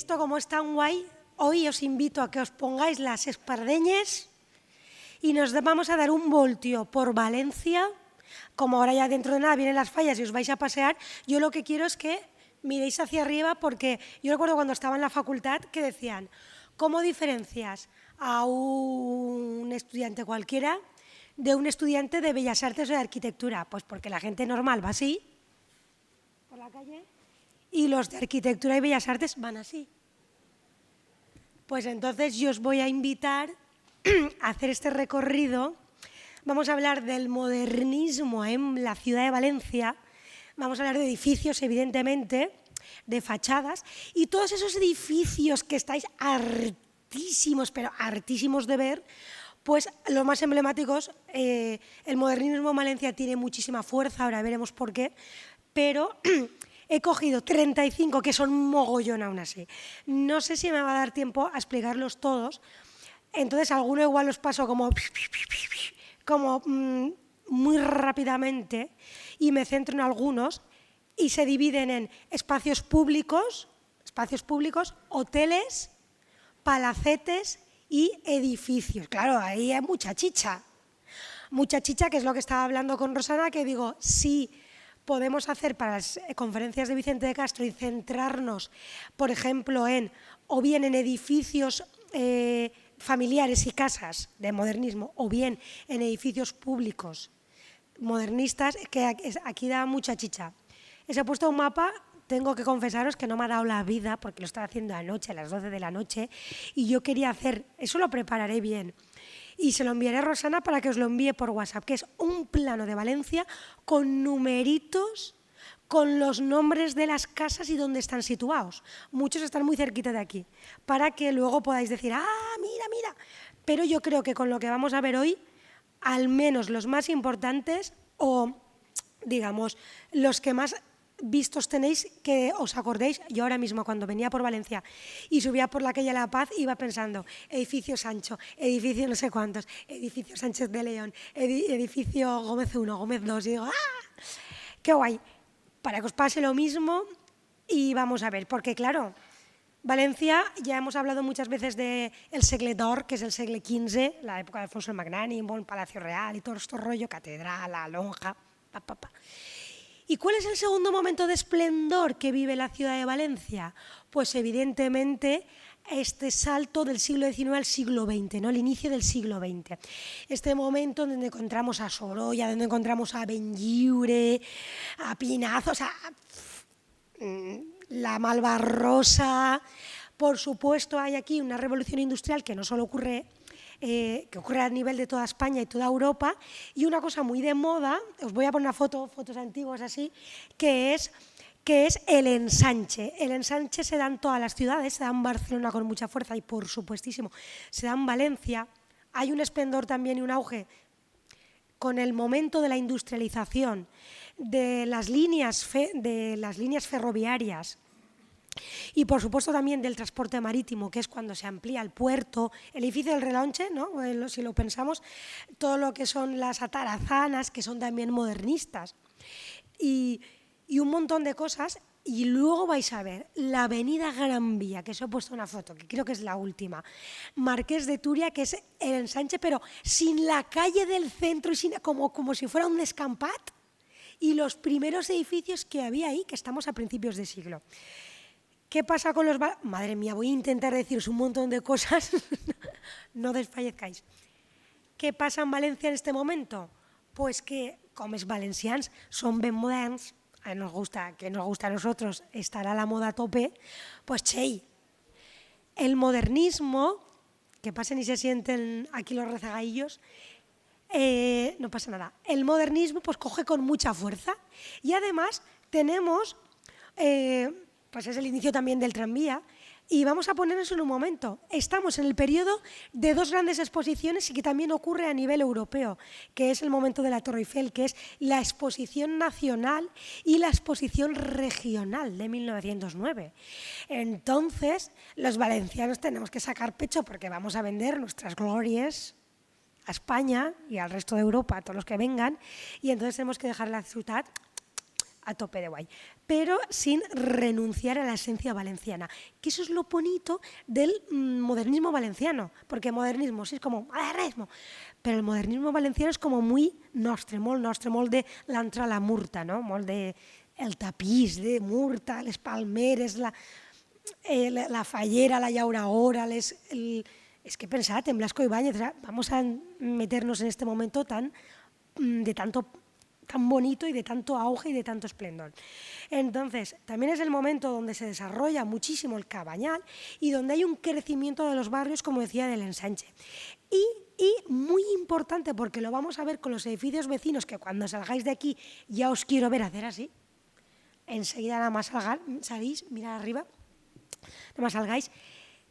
esto, como es tan guay, hoy os invito a que os pongáis las espardeñes y nos vamos a dar un voltio por Valencia. Como ahora ya dentro de nada vienen las fallas y os vais a pasear, yo lo que quiero es que miréis hacia arriba, porque yo recuerdo cuando estaba en la facultad que decían, ¿cómo diferencias a un estudiante cualquiera de un estudiante de Bellas Artes o de Arquitectura? Pues porque la gente normal va así, por la calle, y los de Arquitectura y Bellas Artes van así. Pues entonces yo os voy a invitar a hacer este recorrido. Vamos a hablar del modernismo en la ciudad de Valencia, vamos a hablar de edificios, evidentemente, de fachadas, y todos esos edificios que estáis hartísimos, pero hartísimos de ver, pues los más emblemáticos. El modernismo en Valencia tiene muchísima fuerza, ahora veremos por qué, pero he cogido 35, que son mogollón aún así. No sé si me va a dar tiempo a explicarlos todos, entonces alguno igual los paso como muy rápidamente y me centro en algunos, y se dividen en espacios públicos, hoteles, palacetes y edificios. Claro, ahí hay mucha chicha, que es lo que estaba hablando con Rosana, que digo, sí, podemos hacer para las conferencias de Vicente de Castro y centrarnos, por ejemplo, o bien en edificios familiares y casas de modernismo, o bien en edificios públicos modernistas, que aquí da mucha chicha. Os he puesto un mapa, tengo que confesaros que no me ha dado la vida, porque lo estaba haciendo anoche, a las 12 de la noche, y yo quería hacer, eso lo prepararé bien, y se lo enviaré a Rosana para que os lo envíe por WhatsApp, que es un plano de Valencia con numeritos, con los nombres de las casas y dónde están situados. Muchos están muy cerquita de aquí, para que luego podáis decir, mira. Pero yo creo que con lo que vamos a ver hoy, al menos los más importantes, o digamos, los que más vistos tenéis, que os acordéis. Yo ahora mismo, cuando venía por Valencia y subía por la calle La Paz, iba pensando, edificio Sancho, edificio no sé cuántos, edificio Sánchez de León, edificio Gómez 1, Gómez 2, y digo, ¡qué guay! Para que os pase lo mismo. Y vamos a ver, porque claro, Valencia, ya hemos hablado muchas veces del segle d'or, que es el segle XV, la época de Alfonso el Magnánimo, el Palacio Real y todo esto rollo, catedral, la lonja, ¿Y cuál es el segundo momento de esplendor que vive la ciudad de Valencia? Pues evidentemente este salto del siglo XIX al siglo XX, ¿no? El inicio del siglo XX. Este momento donde encontramos a Sorolla, donde encontramos a Benlliure, a Pinazo, la Malvarrosa. Por supuesto, hay aquí una revolución industrial que no solo ocurre, que ocurre a nivel de toda España y toda Europa, y una cosa muy de moda, os voy a poner una fotos antiguas así, que es el ensanche. El ensanche se da en todas las ciudades, se da en Barcelona con mucha fuerza y por supuestísimo se da en Valencia. Hay un esplendor también y un auge con el momento de la industrialización, de las líneas ferroviarias, y por supuesto también del transporte marítimo, que es cuando se amplía el puerto, el edificio del Relaunche, ¿no? Si lo pensamos, todo lo que son las atarazanas, que son también modernistas, y un montón de cosas. Y luego vais a ver la avenida Gran Vía, que os he puesto una foto, que creo que es la última, Marqués de Turia, que es el ensanche, pero sin la calle del centro, y como si fuera un descampat, y los primeros edificios que había ahí, que estamos a principios de siglo. ¿Qué pasa con los... Madre mía, voy a intentar deciros un montón de cosas, no desfallezcáis. ¿Qué pasa en Valencia en este momento? Pues que, com els valencians són ben moderns, que nos gusta a nosotros estar a la moda a tope, pues chey, el modernismo, que pasen y se sienten aquí los rezagadillos, no pasa nada. El modernismo pues coge con mucha fuerza, y además tenemos... pues es el inicio también del tranvía, y vamos a ponernos en un momento. Estamos en el periodo de dos grandes exposiciones y que también ocurre a nivel europeo, que es el momento de la Torre Eiffel, que es la exposición nacional y la exposición regional de 1909. Entonces, los valencianos tenemos que sacar pecho porque vamos a vender nuestras glorias a España y al resto de Europa, a todos los que vengan, y entonces tenemos que dejar la ciudad a tope de guay. pero sin renunciar a la esencia valenciana. Que eso es lo bonito del modernismo valenciano, porque modernismo sí es como modernismo, però el modernismo valenciano és com muy nostre, molt de l'entrada a la Murta, no? Molt de el tapís de Murta, les palmeres, la fallera, la llauraora, es que he pensat en Blasco Ibáñez, vamos a meternos en este momento tan bonito y de tanto auge y de tanto esplendor. Entonces, también es el momento donde se desarrolla muchísimo el Cabañal y donde hay un crecimiento de los barrios, como decía, del ensanche. Y muy importante, porque lo vamos a ver con los edificios vecinos, que cuando salgáis de aquí ya os quiero ver hacer así. Enseguida nada más salís, mirad arriba, nada más salgáis,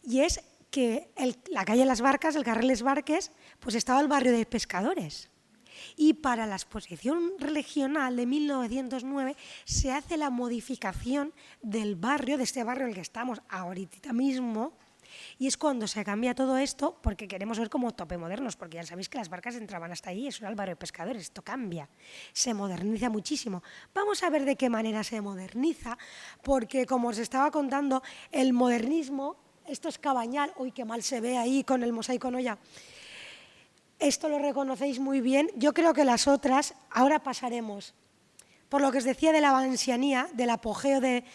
y es que la calle Las Barcas, el carril Les Barques, pues estaba el barrio de pescadores. Y para la exposición regional de 1909 se hace la modificación del barrio, de este barrio en el que estamos ahorita mismo, y es cuando se cambia todo esto, porque queremos ver como tope modernos, porque ya sabéis que Las Barcas entraban hasta ahí, eso era el barrio de pescadores, esto cambia, se moderniza muchísimo. Vamos a ver de qué manera se moderniza, porque como os estaba contando, el modernismo, esto es Cabañal, uy, qué mal se ve ahí con el mosaico Noya. Esto lo reconocéis muy bien. Yo creo que las otras, ahora pasaremos por lo que os decía de la valencianía, del apogeo de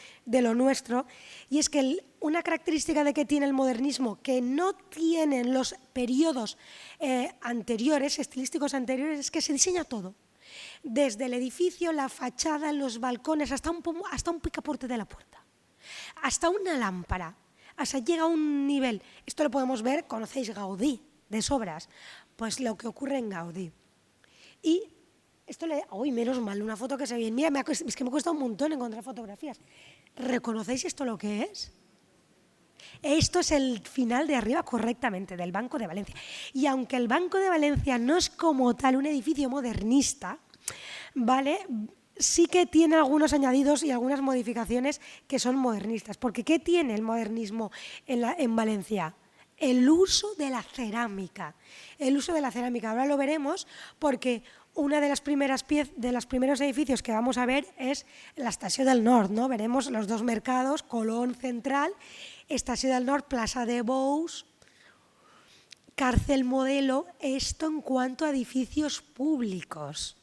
lo nuestro, y es que una característica de que tiene el modernismo que no tienen los periodos anteriores, estilísticos anteriores, es que se diseña todo. Desde el edificio, la fachada, los balcones, hasta un picaporte de la puerta, hasta una lámpara, hasta llega a un nivel. Esto lo podemos ver, conocéis Gaudí, de sobras, pues lo que ocurre en Gaudí. Y esto menos mal, una foto que se ve bien. Mira, es que me cuesta un montón encontrar fotografías. ¿Reconocéis esto lo que es? Esto es el final de arriba correctamente, del Banco de Valencia. Y aunque el Banco de Valencia no es como tal un edificio modernista, ¿vale?, sí que tiene algunos añadidos y algunas modificaciones que son modernistas. Porque ¿qué tiene el modernismo en Valencia? El uso de la cerámica. El uso de la cerámica. Ahora lo veremos porque una de las primeros edificios que vamos a ver es la Estació del Nord, ¿no? Veremos los dos mercados, Colón Central, Estació del Nord, Plaza de Bous, Cárcel Modelo, esto en cuanto a edificios públicos,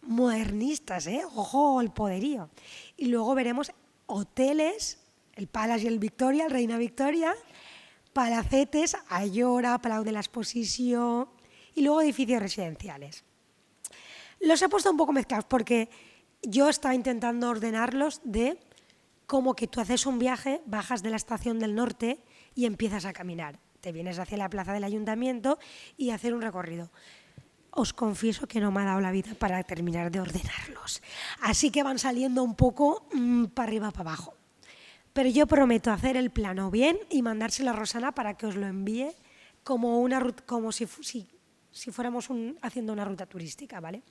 modernistas, ojo el poderío. Y luego veremos hoteles, el Palace y el Victoria, el Reina Victoria, palacetes, Ayora, Palau de la Exposición y luego edificios residenciales. Los he puesto un poco mezclados porque yo estaba intentando ordenarlos de como que tú haces un viaje, bajas de la Estación del Norte y empiezas a caminar. Te vienes hacia la plaza del ayuntamiento y hacer un recorrido. Os confieso que no me ha dado la vida para terminar de ordenarlos. Así que van saliendo un poco para arriba, para abajo. Pero yo prometo hacer el plano bien y mandárselo a Rosana para que os lo envíe como si fuéramos haciendo una ruta turística, ¿vale?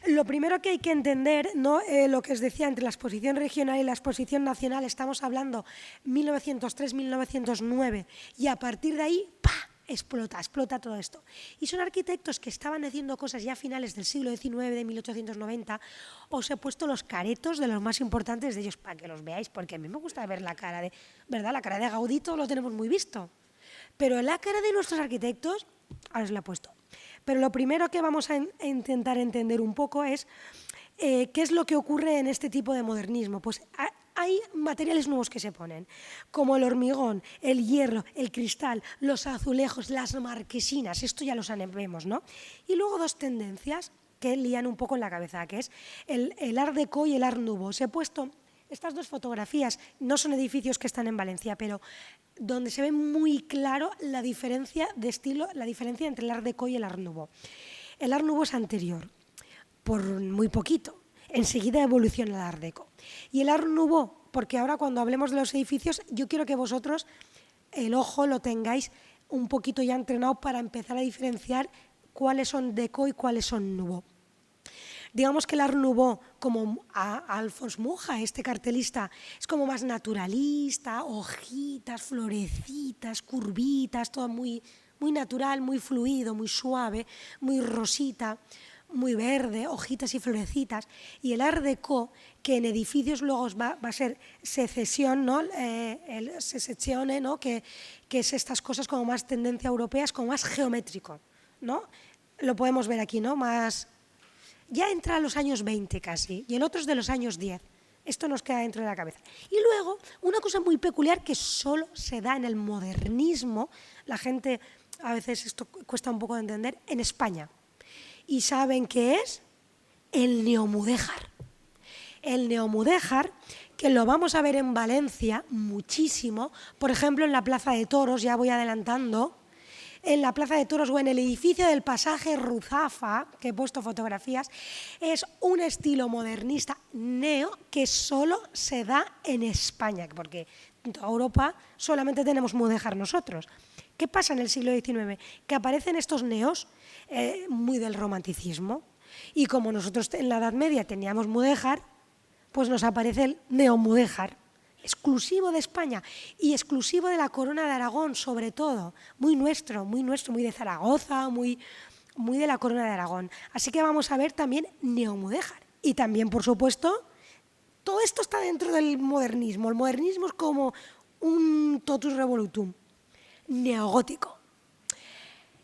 Lo primero que hay que entender, ¿no? Lo que os decía, entre la exposición regional y la exposición nacional, estamos hablando 1903-1909, y a partir de ahí, ¡pah!, explota todo esto. Y son arquitectos que estaban haciendo cosas ya a finales del siglo XIX, de 1890. Os he puesto los caretos de los más importantes de ellos para que los veáis, porque a mí me gusta ver la cara de, ¿verdad? La cara de Gaudí todos lo tenemos muy visto. Pero la cara de nuestros arquitectos, ahora os la he puesto. Pero lo primero que vamos a intentar entender un poco es qué es lo que ocurre en este tipo de modernismo. Pues hay materiales nuevos que se ponen, como el hormigón, el hierro, el cristal, los azulejos, las marquesinas, esto ya lo sabemos, ¿no? Y luego dos tendencias que lían un poco en la cabeza, que es el Art Deco y el Art Nouveau. Os he puesto estas dos fotografías, no son edificios que están en Valencia, pero donde se ve muy claro la diferencia de estilo, la diferencia entre el Art Deco y el Art Nouveau. El Art Nouveau es anterior, por muy poquito. Enseguida evoluciona el Art Deco. Y el Art Nouveau, porque ahora cuando hablemos de los edificios, yo quiero que vosotros el ojo lo tengáis un poquito ya entrenado para empezar a diferenciar cuáles son Deco y cuáles son Nouveau. Digamos que el Art Nouveau, como a Alphonse Mucha, este cartelista, es como más naturalista, hojitas, florecitas, curvitas, todo muy, muy natural, muy fluido, muy suave, muy rosita, muy verde, hojitas y florecitas, y el Art Deco, que en edificios luego va a ser secesión, ¿no? El secessione, ¿no? Que es estas cosas como más tendencia europea, es como más geométrico, ¿no? Lo podemos ver aquí, ¿no? Más, ya entra a los años 20 casi, y el otro es de los años 10. Esto nos queda dentro de la cabeza. Y luego, una cosa muy peculiar que solo se da en el modernismo, la gente, a veces esto cuesta un poco de entender, en España. ¿Y saben qué es? El neomudéjar. El neomudéjar, que lo vamos a ver en Valencia muchísimo, por ejemplo en la Plaza de Toros, ya voy adelantando, en la Plaza de Toros o en el edificio del Pasaje Ruzafa, que he puesto fotografías, es un estilo modernista neo que solo se da en España, porque en toda Europa solamente tenemos mudéjar nosotros. ¿Qué pasa en el siglo XIX? Que aparecen estos neos muy del romanticismo, y como nosotros en la Edad Media teníamos mudéjar, pues nos aparece el neomudéjar, exclusivo de España y exclusivo de la Corona de Aragón, sobre todo, muy nuestro, muy de Zaragoza, muy de la Corona de Aragón. Así que vamos a ver también neomudéjar. Y también, por supuesto, todo esto está dentro del modernismo. El modernismo es como un totus revolutum. Neogótico.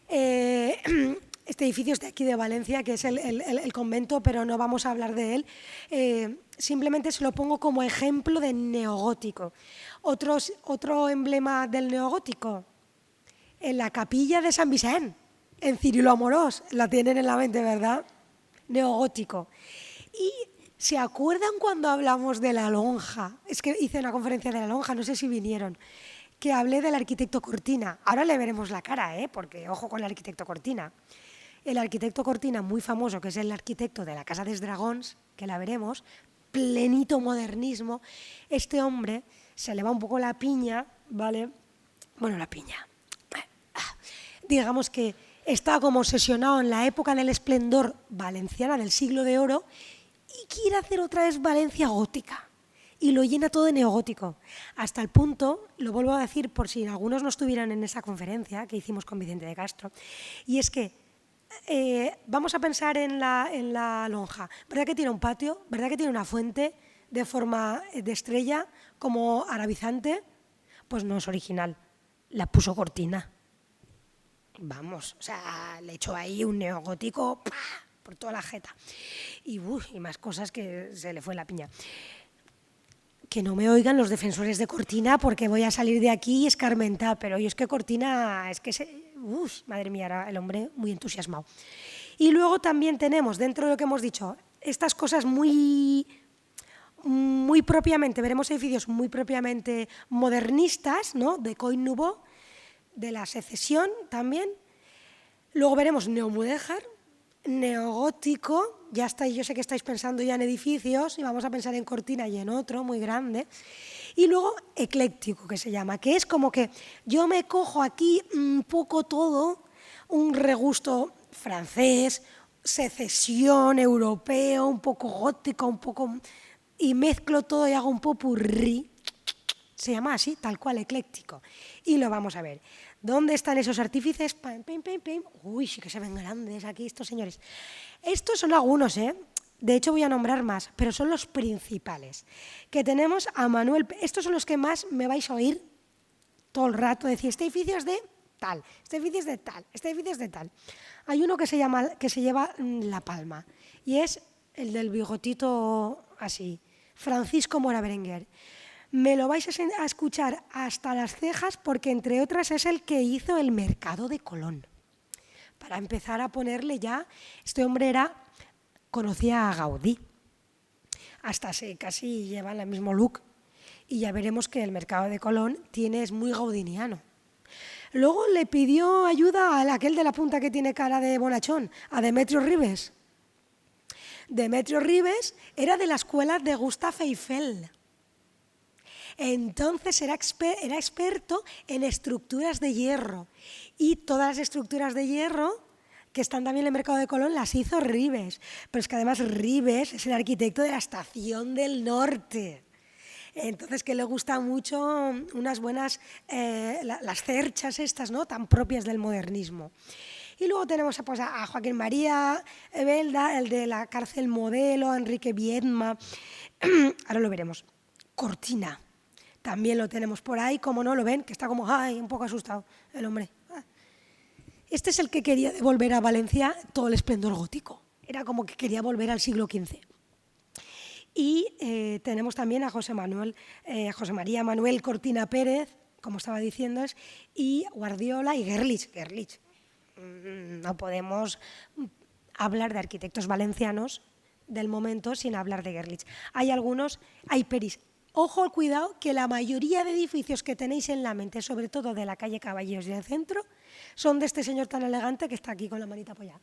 Este edificio es de aquí de Valencia, que es el convento, pero no vamos a hablar de él. Simplemente se lo pongo como ejemplo de neogótico. Otro emblema del neogótico, en la capilla de San Vicente, en Cirilo Amorós, la tienen en la mente, ¿verdad? Neogótico. Y ¿se acuerdan cuando hablamos de la lonja? Es que hice una conferencia de la lonja, no sé si vinieron, que hablé del arquitecto Cortina. Ahora le veremos la cara, porque ojo con el arquitecto Cortina. El arquitecto Cortina, muy famoso, que es el arquitecto de la Casa dels Dragons, que la veremos, plenito modernismo. Este hombre se le va un poco la piña, ¿vale? Bueno, la piña. Digamos que está como obsesionado en la época del esplendor valenciana del siglo de oro y quiere hacer otra vez Valencia gótica. Y lo llena todo de neogótico, hasta el punto, lo vuelvo a decir por si algunos no estuvieran en esa conferencia que hicimos con Vicente de Castro, y es que vamos a pensar en la lonja, ¿verdad que tiene un patio? ¿Verdad que tiene una fuente de forma de estrella como arabizante? Pues no es original, la puso Cortina. Vamos, o sea, le echó ahí un neogótico por toda la jeta y más cosas que se le fue la piña. Que no me oigan los defensores de Cortina porque voy a salir de aquí escarmentada, pero yo es que Cortina, es que madre mía, era el hombre muy entusiasmado. Y luego también tenemos, dentro de lo que hemos dicho, estas cosas muy propiamente, veremos edificios muy propiamente modernistas, ¿no? De Coin Nouveau, de la secesión también. Luego veremos neomudéjar, neogótico, ya estáis, yo sé que estáis pensando ya en edificios y vamos a pensar en Cortina y en otro muy grande. Y luego ecléctico, que se llama, que es como que yo me cojo aquí un poco todo, un regusto francés, secesión, europeo, un poco gótico, un poco, y mezclo todo y hago un popurrí. Se llama así, tal cual, ecléctico. Y lo vamos a ver. ¿Dónde están esos artífices? Pim, pim, pim, pim. Uy, sí que se ven grandes aquí estos señores. Estos son algunos, ¿eh? De hecho voy a nombrar más, pero son los principales. Que tenemos a Manuel... Estos son los que más me vais a oír todo el rato. Decir, este edificio es de tal, este edificio es de tal, este edificio es de tal. Hay uno que se lleva la palma y es el del bigotito así, Francisco Mora Berenguer. Me lo vais a escuchar hasta las cejas porque, entre otras, es el que hizo el Mercado de Colón. Para empezar a ponerle ya, este hombre conocía a Gaudí, hasta casi lleva el mismo look, y ya veremos que el Mercado de Colón es muy gaudiniano. Luego le pidió ayuda a aquel de la punta que tiene cara de bonachón, a Demetrio Ribes. Demetrio Ribes era de la escuela de Gustave Eiffel. Entonces era experto en estructuras de hierro y todas las estructuras de hierro que están también en el Mercado de Colón las hizo Ribes, pero es que además Ribes es el arquitecto de la Estación del Norte. Entonces, que le gusta mucho unas buenas, las cerchas estas, ¿no?, tan propias del modernismo. Y luego tenemos pues, a Joaquín María Belda, el de la cárcel modelo, Enrique Viedma, ahora lo veremos. Cortina, también lo tenemos por ahí, como no lo ven, que está como un poco asustado el hombre. Este es el que quería devolver a Valencia todo el esplendor gótico, era como que quería volver al siglo XV. Y tenemos también a José María Manuel Cortina Pérez, como estaba diciendo, y Guardiola y Gerlich. No podemos hablar de arquitectos valencianos del momento sin hablar de Gerlich. Hay Peris. Ojo, cuidado, que la mayoría de edificios que tenéis en la mente, sobre todo de la calle Caballeros y del centro, son de este señor tan elegante que está aquí con la manita apoyada,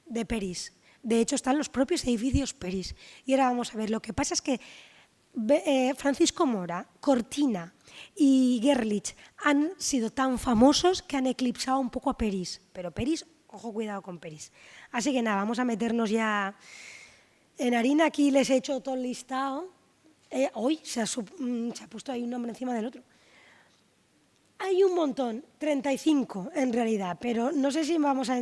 de Peris. De hecho, están los propios edificios Peris. Y ahora vamos a ver, lo que pasa es que Francisco Mora, Cortina y Gerlich han sido tan famosos que han eclipsado un poco a Peris. Pero Peris, ojo, cuidado con Peris. Así que nada, vamos a meternos ya en harina. Aquí les he hecho todo el listado. Hoy se ha puesto ahí un nombre encima del otro. Hay un montón, 35 en realidad, pero no sé si vamos a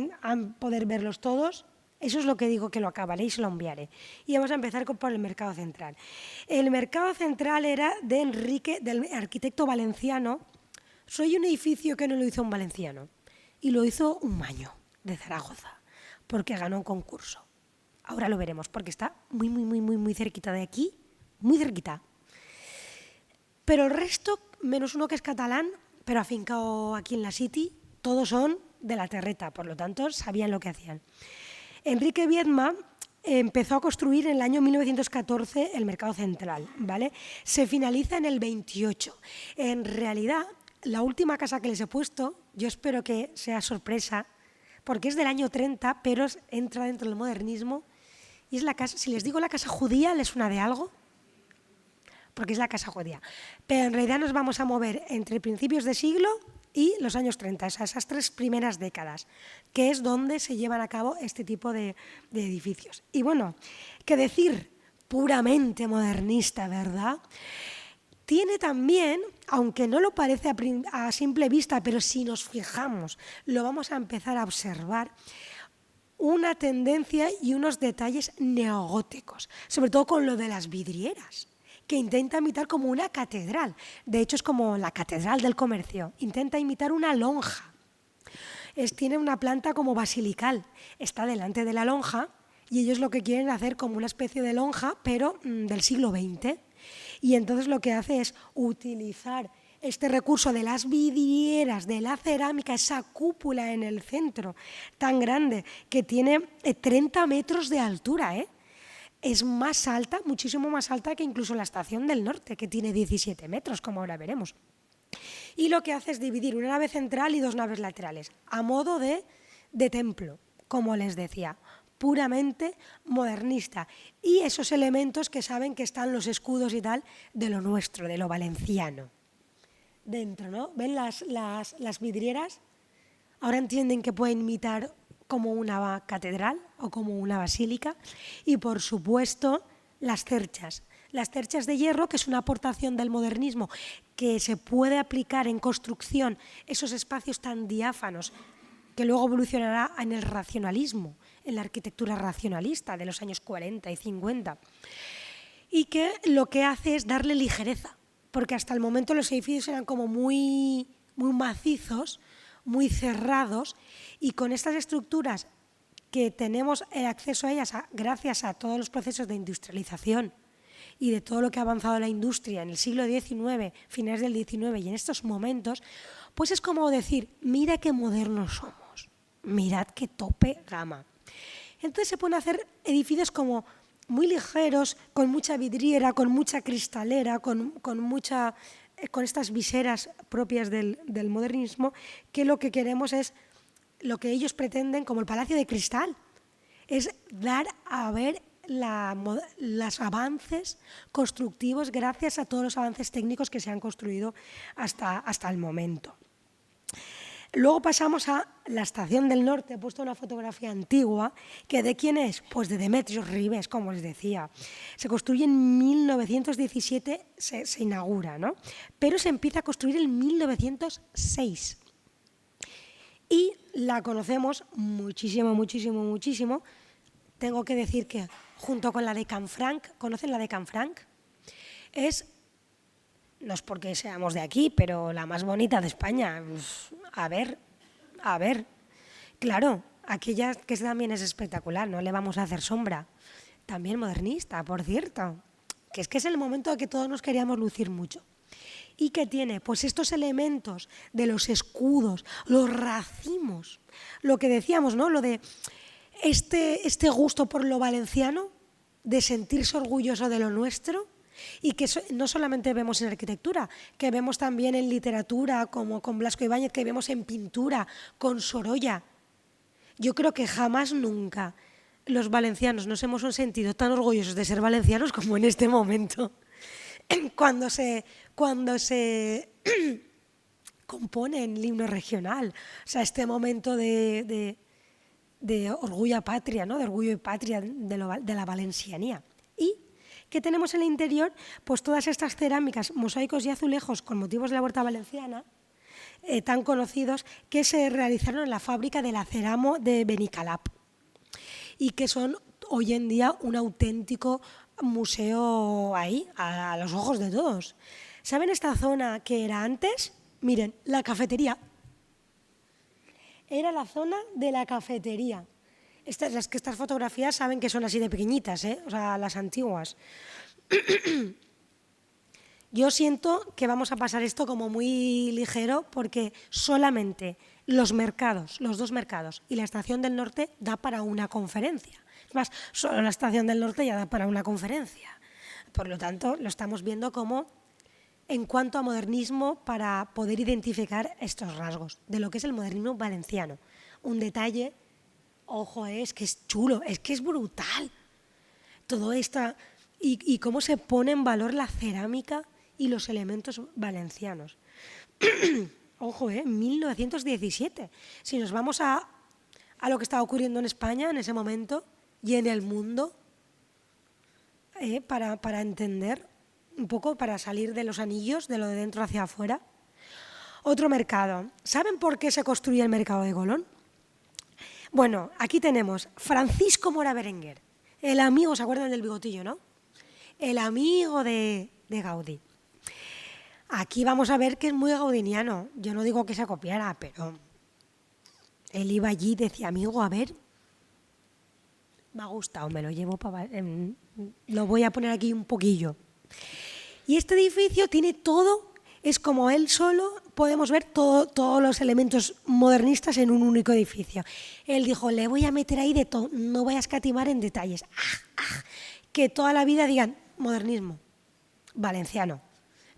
poder verlos todos. Eso es lo que digo, que lo acabaré y se lo enviaré. Y vamos a empezar por el Mercado Central. El Mercado Central era del arquitecto valenciano. Soy un edificio que no lo hizo un valenciano, y lo hizo un maño de Zaragoza, porque ganó un concurso. Ahora lo veremos, porque está muy cerquita de aquí, muy cerquita. Pero el resto, menos uno que es catalán, pero afincado aquí en la City, todos son de la Terreta, por lo tanto sabían lo que hacían. Enrique Viedma empezó a construir en el año 1914 el Mercado Central, ¿vale? Se finaliza en el 28. En realidad, la última casa que les he puesto, yo espero que sea sorpresa, porque es del año 30, pero entra dentro del modernismo, y es la casa, si les digo la casa judía, ¿les suena de algo? Porque es la casa judía. Pero en realidad nos vamos a mover entre principios de siglo y los años 30, esas 3 primeras décadas, que es donde se llevan a cabo este tipo de edificios. Y bueno, qué decir, puramente modernista, ¿verdad? Tiene también, aunque no lo parece a simple vista, pero si nos fijamos, lo vamos a empezar a observar, una tendencia y unos detalles neogóticos, sobre todo con lo de las vidrieras, que intenta imitar como una catedral. De hecho, es como la catedral del comercio. Intenta imitar una lonja. Tiene una planta como basilical. Está delante de la lonja y ellos lo que quieren hacer como una especie de lonja, pero del siglo XX. Y entonces lo que hace es utilizar este recurso de las vidrieras, de la cerámica, esa cúpula en el centro tan grande que tiene 30 metros de altura, Es más alta, muchísimo más alta que incluso la Estación del Norte, que tiene 17 metros, como ahora veremos. Y lo que hace es dividir una nave central y 2 naves laterales, a modo de templo, como les decía, puramente modernista. Y esos elementos que saben que están los escudos y tal de lo nuestro, de lo valenciano. Dentro, ¿no? ¿Ven las vidrieras? Ahora entienden que pueden imitar como una catedral o como una basílica, y por supuesto las cerchas de hierro, que es una aportación del modernismo que se puede aplicar en construcción, esos espacios tan diáfanos que luego evolucionará en el racionalismo, en la arquitectura racionalista de los años 40 y 50, y que lo que hace es darle ligereza, porque hasta el momento los edificios eran como muy macizos, muy cerrados, y con estas estructuras que tenemos el acceso a ellas gracias a todos los procesos de industrialización y de todo lo que ha avanzado la industria en el siglo XIX, finales del XIX y en estos momentos, pues es como decir, mira qué modernos somos, mirad qué tope gama. Entonces se pueden hacer edificios como muy ligeros, con mucha vidriera, con mucha cristalera, con estas viseras propias del modernismo, que lo que queremos es lo que ellos pretenden como el Palacio de Cristal, es dar a ver los avances constructivos gracias a todos los avances técnicos que se han construido hasta el momento. Luego pasamos a la Estación del Norte. He puesto una fotografía antigua, que ¿de quién es? Pues de Demetrios Ribes, como les decía. Se construye en 1917, se inaugura, ¿no? Pero se empieza a construir en 1906. y la conocemos muchísimo, muchísimo, muchísimo. Tengo que decir que junto con la de Canfranc, ¿conocen la de Canfranc? No es porque seamos de aquí, pero la más bonita de España. A ver, claro, aquella que también es espectacular, no le vamos a hacer sombra. También modernista, por cierto, que es el momento en que todos nos queríamos lucir mucho. ¿Y qué tiene? Pues estos elementos de los escudos, los racimos, lo que decíamos, ¿no? Lo de este gusto por lo valenciano, de sentirse orgulloso de lo nuestro, y que no solamente vemos en arquitectura, que vemos también en literatura, como con Blasco Ibáñez, que vemos en pintura, con Sorolla. Yo creo que jamás nunca los valencianos nos hemos sentido tan orgullosos de ser valencianos como en este momento, cuando se compone el himno regional. O sea, este momento de orgullo a patria, ¿no? De orgullo y patria de la valencianía. Y que tenemos en el interior pues todas estas cerámicas, mosaicos y azulejos con motivos de la huerta valenciana, tan conocidos, que se realizaron en la fábrica de la Ceramo de Benicalap y que son hoy en día un auténtico museo ahí, a los ojos de todos. ¿Saben esta zona que era antes? Miren, la cafetería. Era la zona de la cafetería. Estas fotografías saben que son así de pequeñitas, o sea, las antiguas. Yo siento que vamos a pasar esto como muy ligero porque solamente los dos mercados y la Estación del Norte da para una conferencia. Es más, solo la Estación del Norte ya da para una conferencia. Por lo tanto, lo estamos viendo como en cuanto a modernismo para poder identificar estos rasgos de lo que es el modernismo valenciano. Un detalle, ojo, es que es chulo, es que es brutal. Todo esto y cómo se pone en valor la cerámica y los elementos valencianos. Ojo, 1917. Si nos vamos a lo que estaba ocurriendo en España en ese momento y en el mundo, para entender un poco, para salir de los anillos, de lo de dentro hacia afuera. Otro mercado. ¿Saben por qué se construye el mercado de Colón? Bueno, aquí tenemos Francisco Mora Berenguer, el amigo, ¿se acuerdan del bigotillo, no? El amigo de Gaudí. Aquí vamos a ver que es muy gaudiniano. Yo no digo que se copiara, pero él iba allí y decía, amigo, a ver, me ha gustado, me lo llevo para... lo voy a poner aquí un poquillo. Y este edificio tiene todo, es como él solo, podemos ver todos los elementos modernistas en un único edificio. Él dijo, le voy a meter ahí de todo, no voy a escatimar en detalles. Que toda la vida digan modernismo valenciano,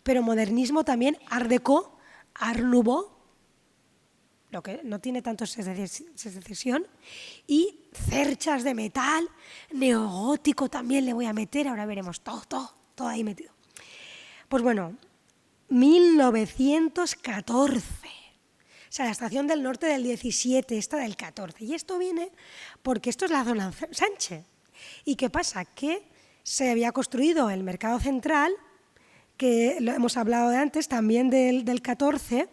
pero modernismo también Art Deco, Art Nouveau, lo que no tiene tanto secesión, y cerchas de metal, neogótico también le voy a meter, ahora veremos todo ahí metido. Pues bueno, 1914, o sea, la Estación del Norte del 17, esta del 14, y esto viene porque esto es la zona Sánchez. ¿Y qué pasa? Que se había construido el mercado central, que lo hemos hablado de antes, también del 14,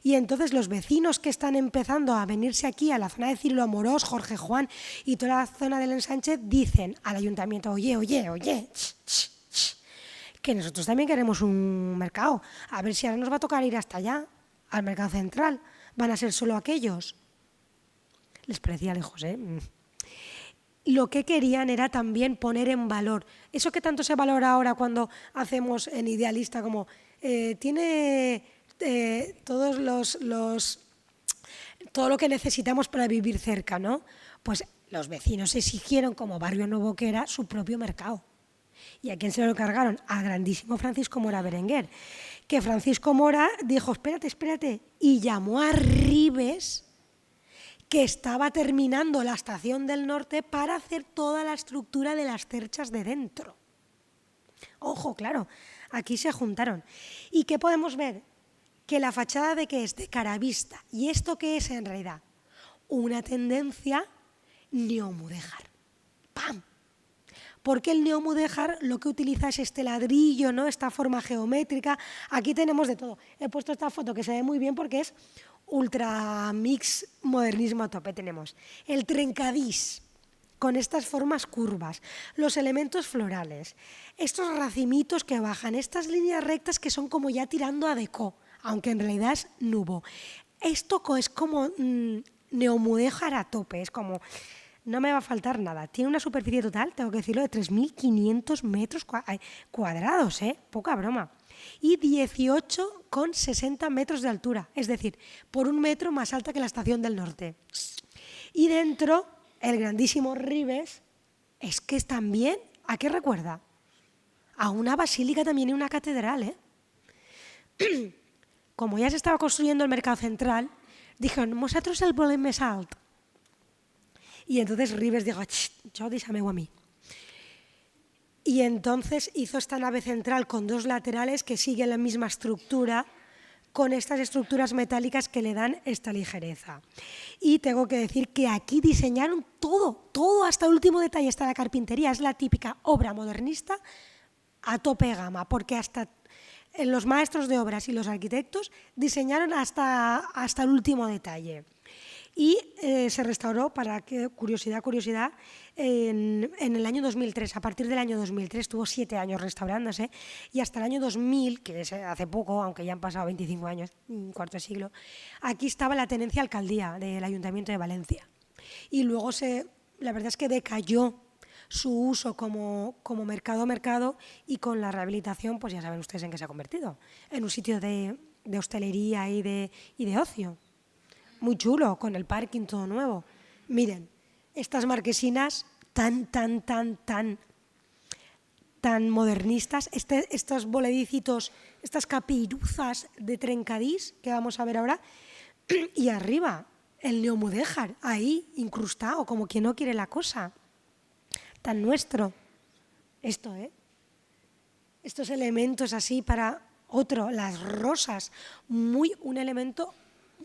y entonces los vecinos que están empezando a venirse aquí a la zona de Cirilo Amorós, Jorge Juan y toda la zona del Ensanche dicen al ayuntamiento, oye, que nosotros también queremos un mercado, a ver si ahora nos va a tocar ir hasta allá, al mercado central, van a ser solo aquellos. Les parecía lejos, Lo que querían era también poner en valor, eso que tanto se valora ahora cuando hacemos en Idealista, como tiene todos todo lo que necesitamos para vivir cerca, ¿no? Pues los vecinos exigieron, como Barrio Nuevo que era, su propio mercado. ¿Y a quién se lo cargaron? Al grandísimo Francisco Mora Berenguer, que Francisco Mora dijo, espérate, y llamó a Ribes, que estaba terminando la Estación del Norte para hacer toda la estructura de las cerchas de dentro. Ojo, claro, aquí se juntaron. ¿Y qué podemos ver? Que la fachada de qué es, de caravista. ¿Y esto qué es en realidad? Una tendencia neomudéjar. ¡Pam! Porque el neomudéjar lo que utiliza es este ladrillo, ¿no? Esta forma geométrica. Aquí tenemos de todo. He puesto esta foto que se ve muy bien porque es ultra mix modernismo a tope. Tenemos el trencadís con estas formas curvas, los elementos florales, estos racimitos que bajan, estas líneas rectas que son como ya tirando a deco, aunque en realidad es nubo. Esto es como neomudéjar a tope, es como, no me va a faltar nada. Tiene una superficie total, tengo que decirlo, de 3.500 metros cuadrados, poca broma. Y 18,60 metros de altura, es decir, por 1 metro más alta que la Estación del Norte. Y dentro, el grandísimo Ribes, es que es también, ¿a qué recuerda? A una basílica también y una catedral, Como ya se estaba construyendo el mercado central, dijeron, nosotros el volem més alt. Y entonces Ribes dijo, yo dísame a mí. Y entonces hizo esta nave central con 2 laterales que siguen la misma estructura, con estas estructuras metálicas que le dan esta ligereza. Y tengo que decir que aquí diseñaron todo hasta el último detalle, hasta la carpintería. Es la típica obra modernista a tope de gama, porque hasta los maestros de obras y los arquitectos diseñaron hasta el último detalle. Y se restauró, para que, curiosidad, en el año 2003. A partir del año 2003 estuvo 7 años restaurándose y hasta el año 2000, que es hace poco, aunque ya han pasado 25 años, un cuarto de siglo, aquí estaba la tenencia alcaldía del Ayuntamiento de Valencia. Y luego la verdad es que decayó su uso como mercado y con la rehabilitación, pues ya saben ustedes en qué se ha convertido, en un sitio de hostelería y de ocio. Muy chulo, con el parking todo nuevo. Miren, estas marquesinas tan modernistas, estos boledicitos, estas capiruzas de trencadís que vamos a ver ahora, y arriba el neomudéjar, ahí incrustado, como quien no quiere la cosa. Tan nuestro. Esto, estos elementos así para otro, las rosas, un elemento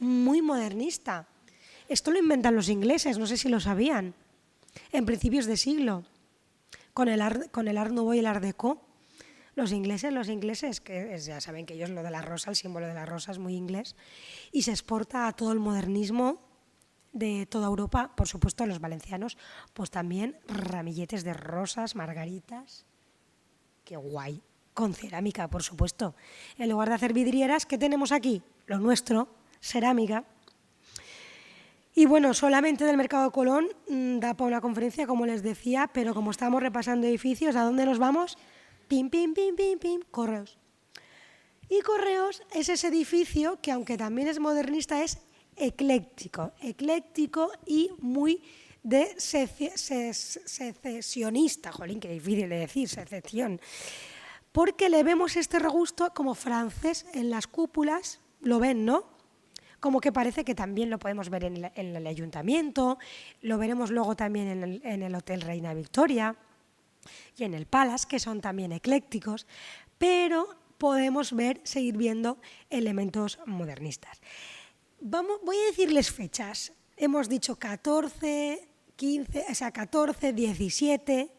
muy modernista. Esto lo inventan los ingleses, no sé si lo sabían, en principios de siglo, con el Art Nouveau y el Art Deco. Los ingleses, que ya saben que ellos lo de la rosa, el símbolo de la rosa es muy inglés, y se exporta a todo el modernismo de toda Europa, por supuesto a los valencianos, pues también ramilletes de rosas, margaritas, qué guay, con cerámica, por supuesto. En lugar de hacer vidrieras, ¿qué tenemos aquí? Lo nuestro, cerámica. Y bueno, solamente del Mercado de Colón da para una conferencia, como les decía, pero como estamos repasando edificios, ¿a dónde nos vamos? Pim, Correos. Y Correos es ese edificio que, aunque también es modernista, es ecléctico y muy de secesionista, jolín, qué difícil de decir, secesión, porque le vemos este regusto como francés en las cúpulas, lo ven, ¿no? Como que parece que también lo podemos ver en el ayuntamiento, lo veremos luego también en el Hotel Reina Victoria y en el Palace, que son también eclécticos, pero podemos seguir viendo elementos modernistas. Voy a decirles fechas. Hemos dicho 14, 15, o sea, 14, 17.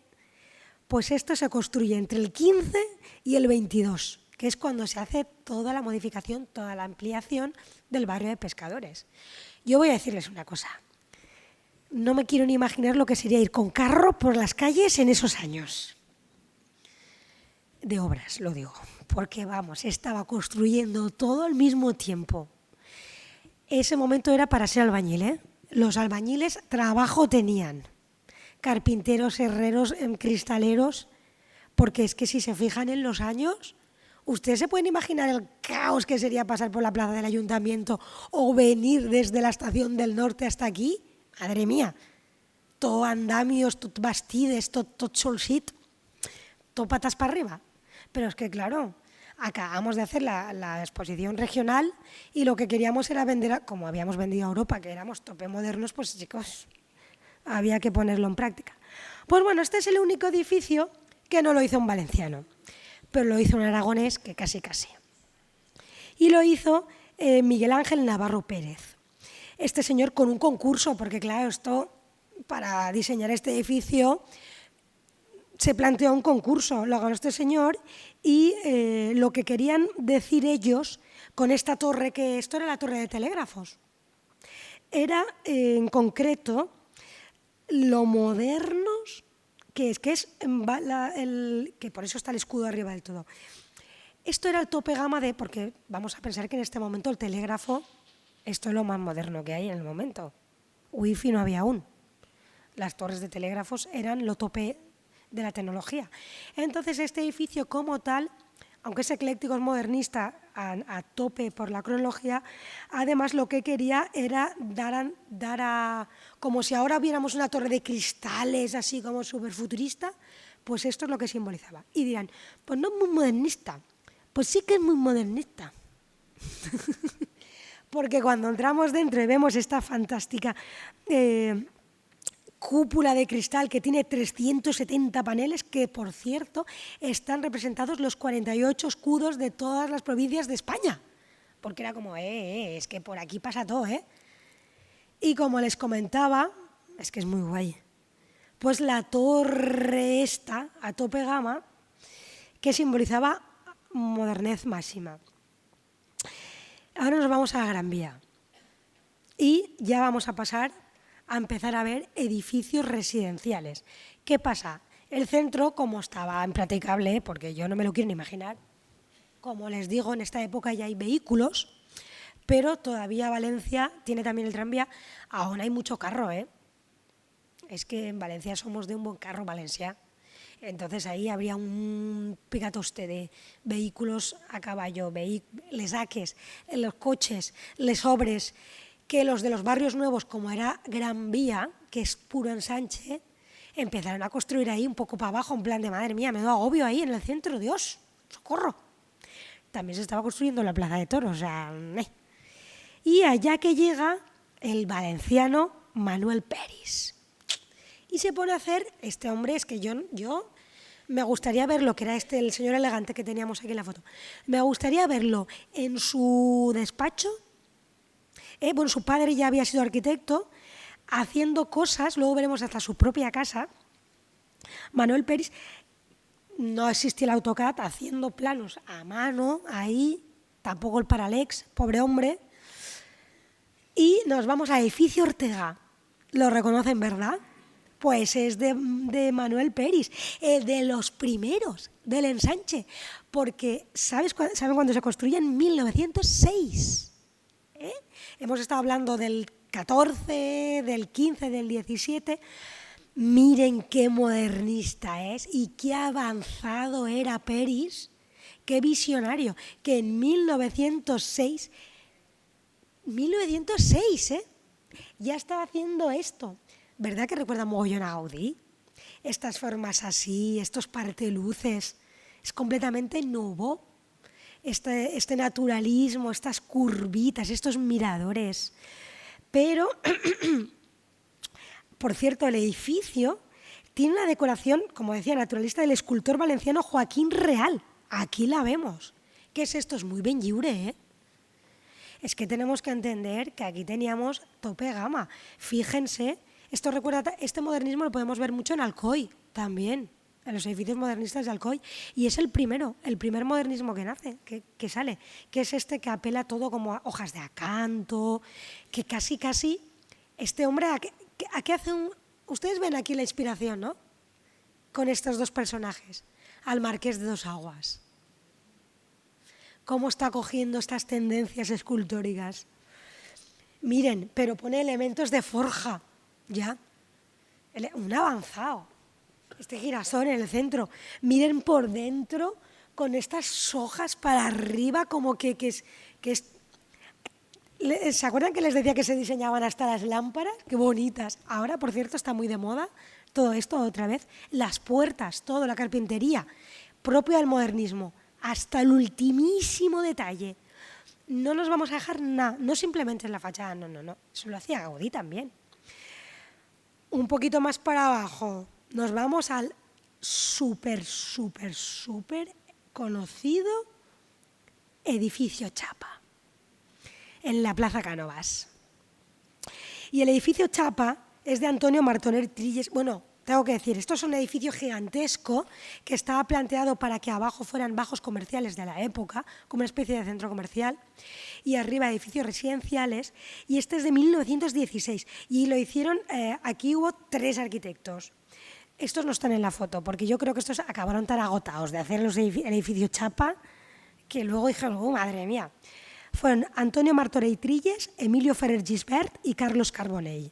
Pues esto se construye entre el 15 y el 22, que es cuando se hace toda la modificación, toda la ampliación del barrio de pescadores. Yo voy a decirles una cosa. No me quiero ni imaginar lo que sería ir con carro por las calles en esos años. De obras, lo digo, porque vamos, estaba construyendo todo al mismo tiempo. Ese momento era para ser albañil, Los albañiles trabajo tenían. Carpinteros, herreros, cristaleros, porque es que si se fijan en los años, ustedes se pueden imaginar el caos que sería pasar por la plaza del ayuntamiento o venir desde la Estación del Norte hasta aquí. Madre mía, todo andamios, tot bastides, tot solsit, todo patas para arriba. Pero es que claro, acabamos de hacer la exposición regional y lo que queríamos era vender, como habíamos vendido a Europa, que éramos tope modernos, pues chicos, había que ponerlo en práctica. Pues bueno, este es el único edificio que no lo hizo un valenciano, pero lo hizo un aragonés que casi. Y lo hizo Miguel Ángel Navarro Pérez. Este señor con un concurso, porque claro, esto, para diseñar este edificio, se planteó un concurso, lo ganó este señor y lo que querían decir ellos con esta torre, que esto era la torre de telégrafos, era en concreto lo modernos que es que por eso está el escudo arriba del todo. Esto era el tope gama porque vamos a pensar que en este momento el telégrafo, esto es lo más moderno que hay en el momento. Wi-Fi no había aún. Las torres de telégrafos eran lo tope de la tecnología. Entonces este edificio como tal, aunque es ecléctico, es modernista a tope por la cronología, además lo que quería era dar a como si ahora viéramos una torre de cristales así como súper futurista, pues esto es lo que simbolizaba. Y dirán, pues no es muy modernista. Pues sí que es muy modernista. Porque cuando entramos dentro y vemos esta fantástica cúpula de cristal que tiene 370 paneles, que por cierto están representados los 48 escudos de todas las provincias de España, porque era como, es que por aquí pasa todo, ¿eh? Y como les comentaba, es que es muy guay, pues la torre esta, a tope gama, que simbolizaba modernez máxima. Ahora nos vamos a la Gran Vía y ya vamos a pasar a empezar a ver edificios residenciales. ¿Qué pasa? El centro, como estaba impracticable, porque yo no me lo quiero ni imaginar, como les digo, en esta época ya hay vehículos, pero todavía Valencia tiene también el tranvía, aún hay mucho carro, ¿eh? Es que en Valencia somos de un buen carro, Valencia. Entonces ahí habría un picatoste de vehículos a caballo, les saques, los coches, les sobres, que los de los barrios nuevos, como era Gran Vía, que es puro ensanche, empezaron a construir ahí un poco para abajo, en plan de madre mía, me da agobio ahí en el centro, Dios, socorro. También se estaba construyendo la Plaza de Toros, o sea, Y allá que llega el valenciano Manuel Peris. Y se pone a hacer, este hombre, es que yo me gustaría verlo, que era el señor elegante que teníamos aquí en la foto, me gustaría verlo en su despacho. Bueno, su padre ya había sido arquitecto, haciendo cosas, luego veremos hasta su propia casa. Manuel Peris, no existía el AutoCAD, haciendo planos a mano, ahí, tampoco el Parallax, pobre hombre. Y nos vamos a Edificio Ortega, lo reconocen, ¿verdad? Pues es de Manuel Peris, de los primeros del ensanche, porque ¿saben cuándo se construye? En 1906. Hemos estado hablando del 14, del 15, del 17. Miren qué modernista es y qué avanzado era Peris, qué visionario, que en 1906, ya estaba haciendo esto. ¿Verdad que recuerda mogollón a Gaudí? Estas formas así, estos parteluces, es completamente nuevo. Este naturalismo, estas curvitas, estos miradores. Pero, por cierto, el edificio tiene una decoración, como decía, naturalista del escultor valenciano Joaquín Real. Aquí la vemos. ¿Qué es esto? Es muy Benlliure, ¿eh? Es que tenemos que entender que aquí teníamos tope gama. Fíjense, esto recuerda, este modernismo lo podemos ver mucho en Alcoy también, en los edificios modernistas de Alcoy, y es el primer modernismo que nace, que sale, que es este que apela todo como a hojas de acanto, que casi, este hombre, ¿a qué hace Ustedes ven aquí la inspiración, ¿no? Con estos dos personajes, al Marqués de Dos Aguas. Cómo está cogiendo estas tendencias escultóricas. Miren, pero pone elementos de forja, ya, un avanzado. Este girasol en el centro. Miren por dentro con estas hojas para arriba como que es... ¿Se acuerdan que les decía que se diseñaban hasta las lámparas? ¡Qué bonitas! Ahora, por cierto, está muy de moda todo esto otra vez. Las puertas, todo, la carpintería, propia del modernismo, hasta el ultimísimo detalle. No nos vamos a dejar nada, no simplemente en la fachada, no. Eso lo hacía Gaudí también. Un poquito más para abajo. Nos vamos al súper conocido edificio Chapa, en la Plaza Cánovas. Y el edificio Chapa es de Antonio Martoner Trilles. Bueno, tengo que decir, esto es un edificio gigantesco que estaba planteado para que abajo fueran bajos comerciales de la época, como una especie de centro comercial, y arriba edificios residenciales, y este es de 1916. Y lo hicieron, aquí hubo 3 arquitectos. Estos no están en la foto, porque yo creo que estos acabaron tan agotados de hacer el edificio chapa, que luego dijeron, madre mía. Fueron Antonio Martorell Trilles, Emilio Ferrer Gisbert y Carlos Carbonell.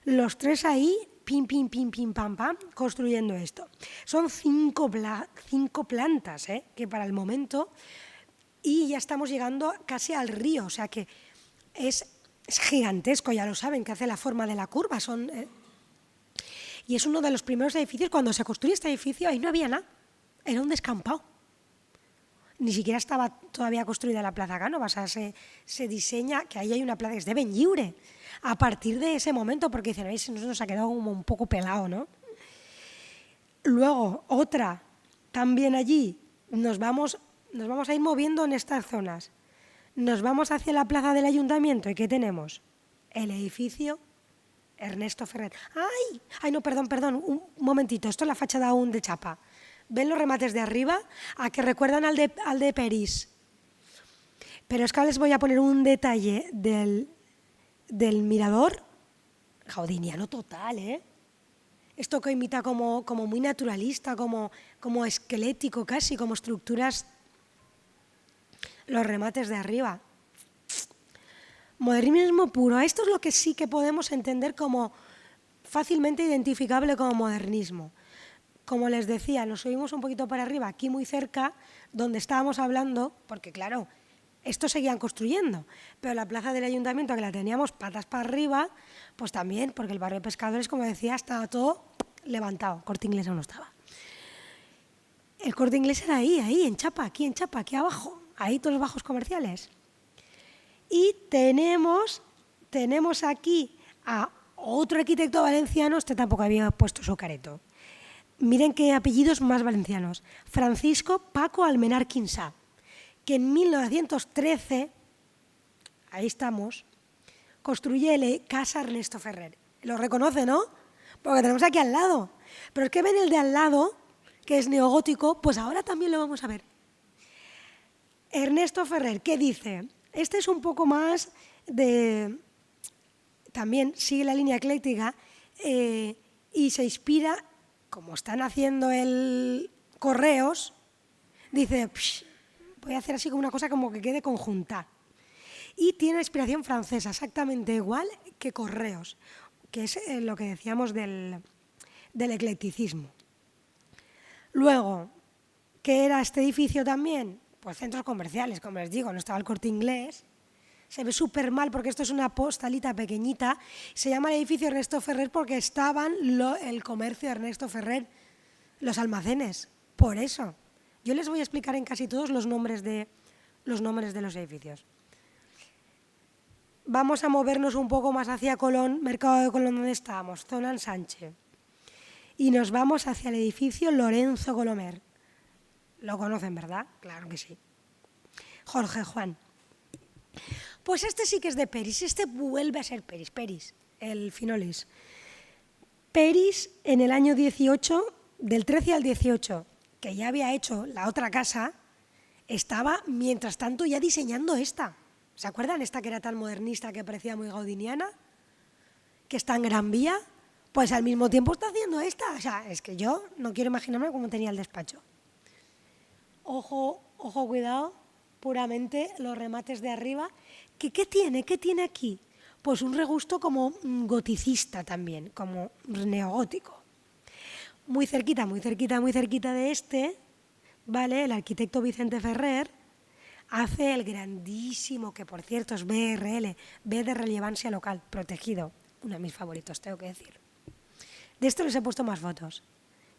Los 3 ahí, pim, pim, pim, pim, pam, pam, construyendo esto. Son 5 plantas, que para el momento, y ya estamos llegando casi al río, o sea que es gigantesco, ya lo saben, que hace la forma de la curva. Y es uno de los primeros edificios. Cuando se construye este edificio, ahí no había nada, era un descampado. Ni siquiera estaba todavía construida la Plaza Cánovas, o sea, se diseña, que ahí hay una plaza que es de Benlliure, a partir de ese momento, porque dicen, ¿veis? Nos ha quedado como un poco pelado, ¿no? Luego, otra, también allí, nos vamos a ir moviendo en estas zonas. Nos vamos hacia la plaza del Ayuntamiento, ¿y qué tenemos? El edificio Ernesto Ferrer. ¡Ay, no, perdón, un momentito, esto es la fachada aún de chapa. ¿Ven los remates de arriba? A que recuerdan al de Peris. Pero es que ahora les voy a poner un detalle del mirador gaudiniano total, ¿eh? Esto que imita como muy naturalista, como esquelético casi, como estructuras, los remates de arriba. Modernismo puro. Esto es lo que sí que podemos entender como fácilmente identificable como modernismo. Como les decía, nos subimos un poquito para arriba, aquí muy cerca, donde estábamos hablando, porque claro, esto seguían construyendo, pero la plaza del Ayuntamiento, que la teníamos patas para arriba, pues también, porque el barrio de Pescadores, como decía, estaba todo levantado. Corte Inglés aún no estaba. El Corte Inglés era ahí, en Chapa, aquí abajo, ahí todos los bajos comerciales. Y tenemos aquí a otro arquitecto valenciano, este tampoco había puesto su careto. Miren qué apellidos más valencianos. Francisco Paco Almenar Quinzá, que en 1913, ahí estamos, construye la Casa Ernesto Ferrer. Lo reconoce, ¿no? Porque tenemos aquí al lado. Pero es que ven el de al lado, que es neogótico, pues ahora también lo vamos a ver. Ernesto Ferrer, ¿qué dice? Este es un poco más de... También sigue la línea ecléctica y se inspira, como están haciendo el Correos, dice, voy a hacer así como una cosa como que quede conjunta. Y tiene inspiración francesa, exactamente igual que Correos, que es lo que decíamos del eclecticismo. Luego, ¿qué era este edificio también? Pues centros comerciales, como les digo, no estaba el Corte Inglés. Se ve súper mal porque esto es una postalita pequeñita. Se llama el edificio Ernesto Ferrer porque estaban el comercio de Ernesto Ferrer, los almacenes. Por eso. Yo les voy a explicar en casi todos los nombres de los edificios. Vamos a movernos un poco más hacia Colón, Mercado de Colón, donde estábamos, zona Ensanche. Y nos vamos hacia el edificio Lorenzo Colomer. Lo conocen, ¿verdad? Claro que sí. Jorge Juan. Pues este sí que es de Peris, este vuelve a ser Peris, el Finolis. Peris en el año 18, del 13 al 18, que ya había hecho la otra casa, estaba mientras tanto ya diseñando esta. ¿Se acuerdan? Esta que era tan modernista que parecía muy gaudiniana, que está en Gran Vía, pues al mismo tiempo está haciendo esta. O sea, es que yo no quiero imaginarme cómo tenía el despacho. Ojo, cuidado, puramente los remates de arriba. ¿Qué tiene? ¿Qué tiene aquí? Pues un regusto como goticista también, como neogótico. Muy cerquita de este, ¿vale? El arquitecto Vicente Ferrer hace el grandísimo, que por cierto es BRL, B de relevancia local, protegido, uno de mis favoritos, tengo que decir. De esto les he puesto más fotos,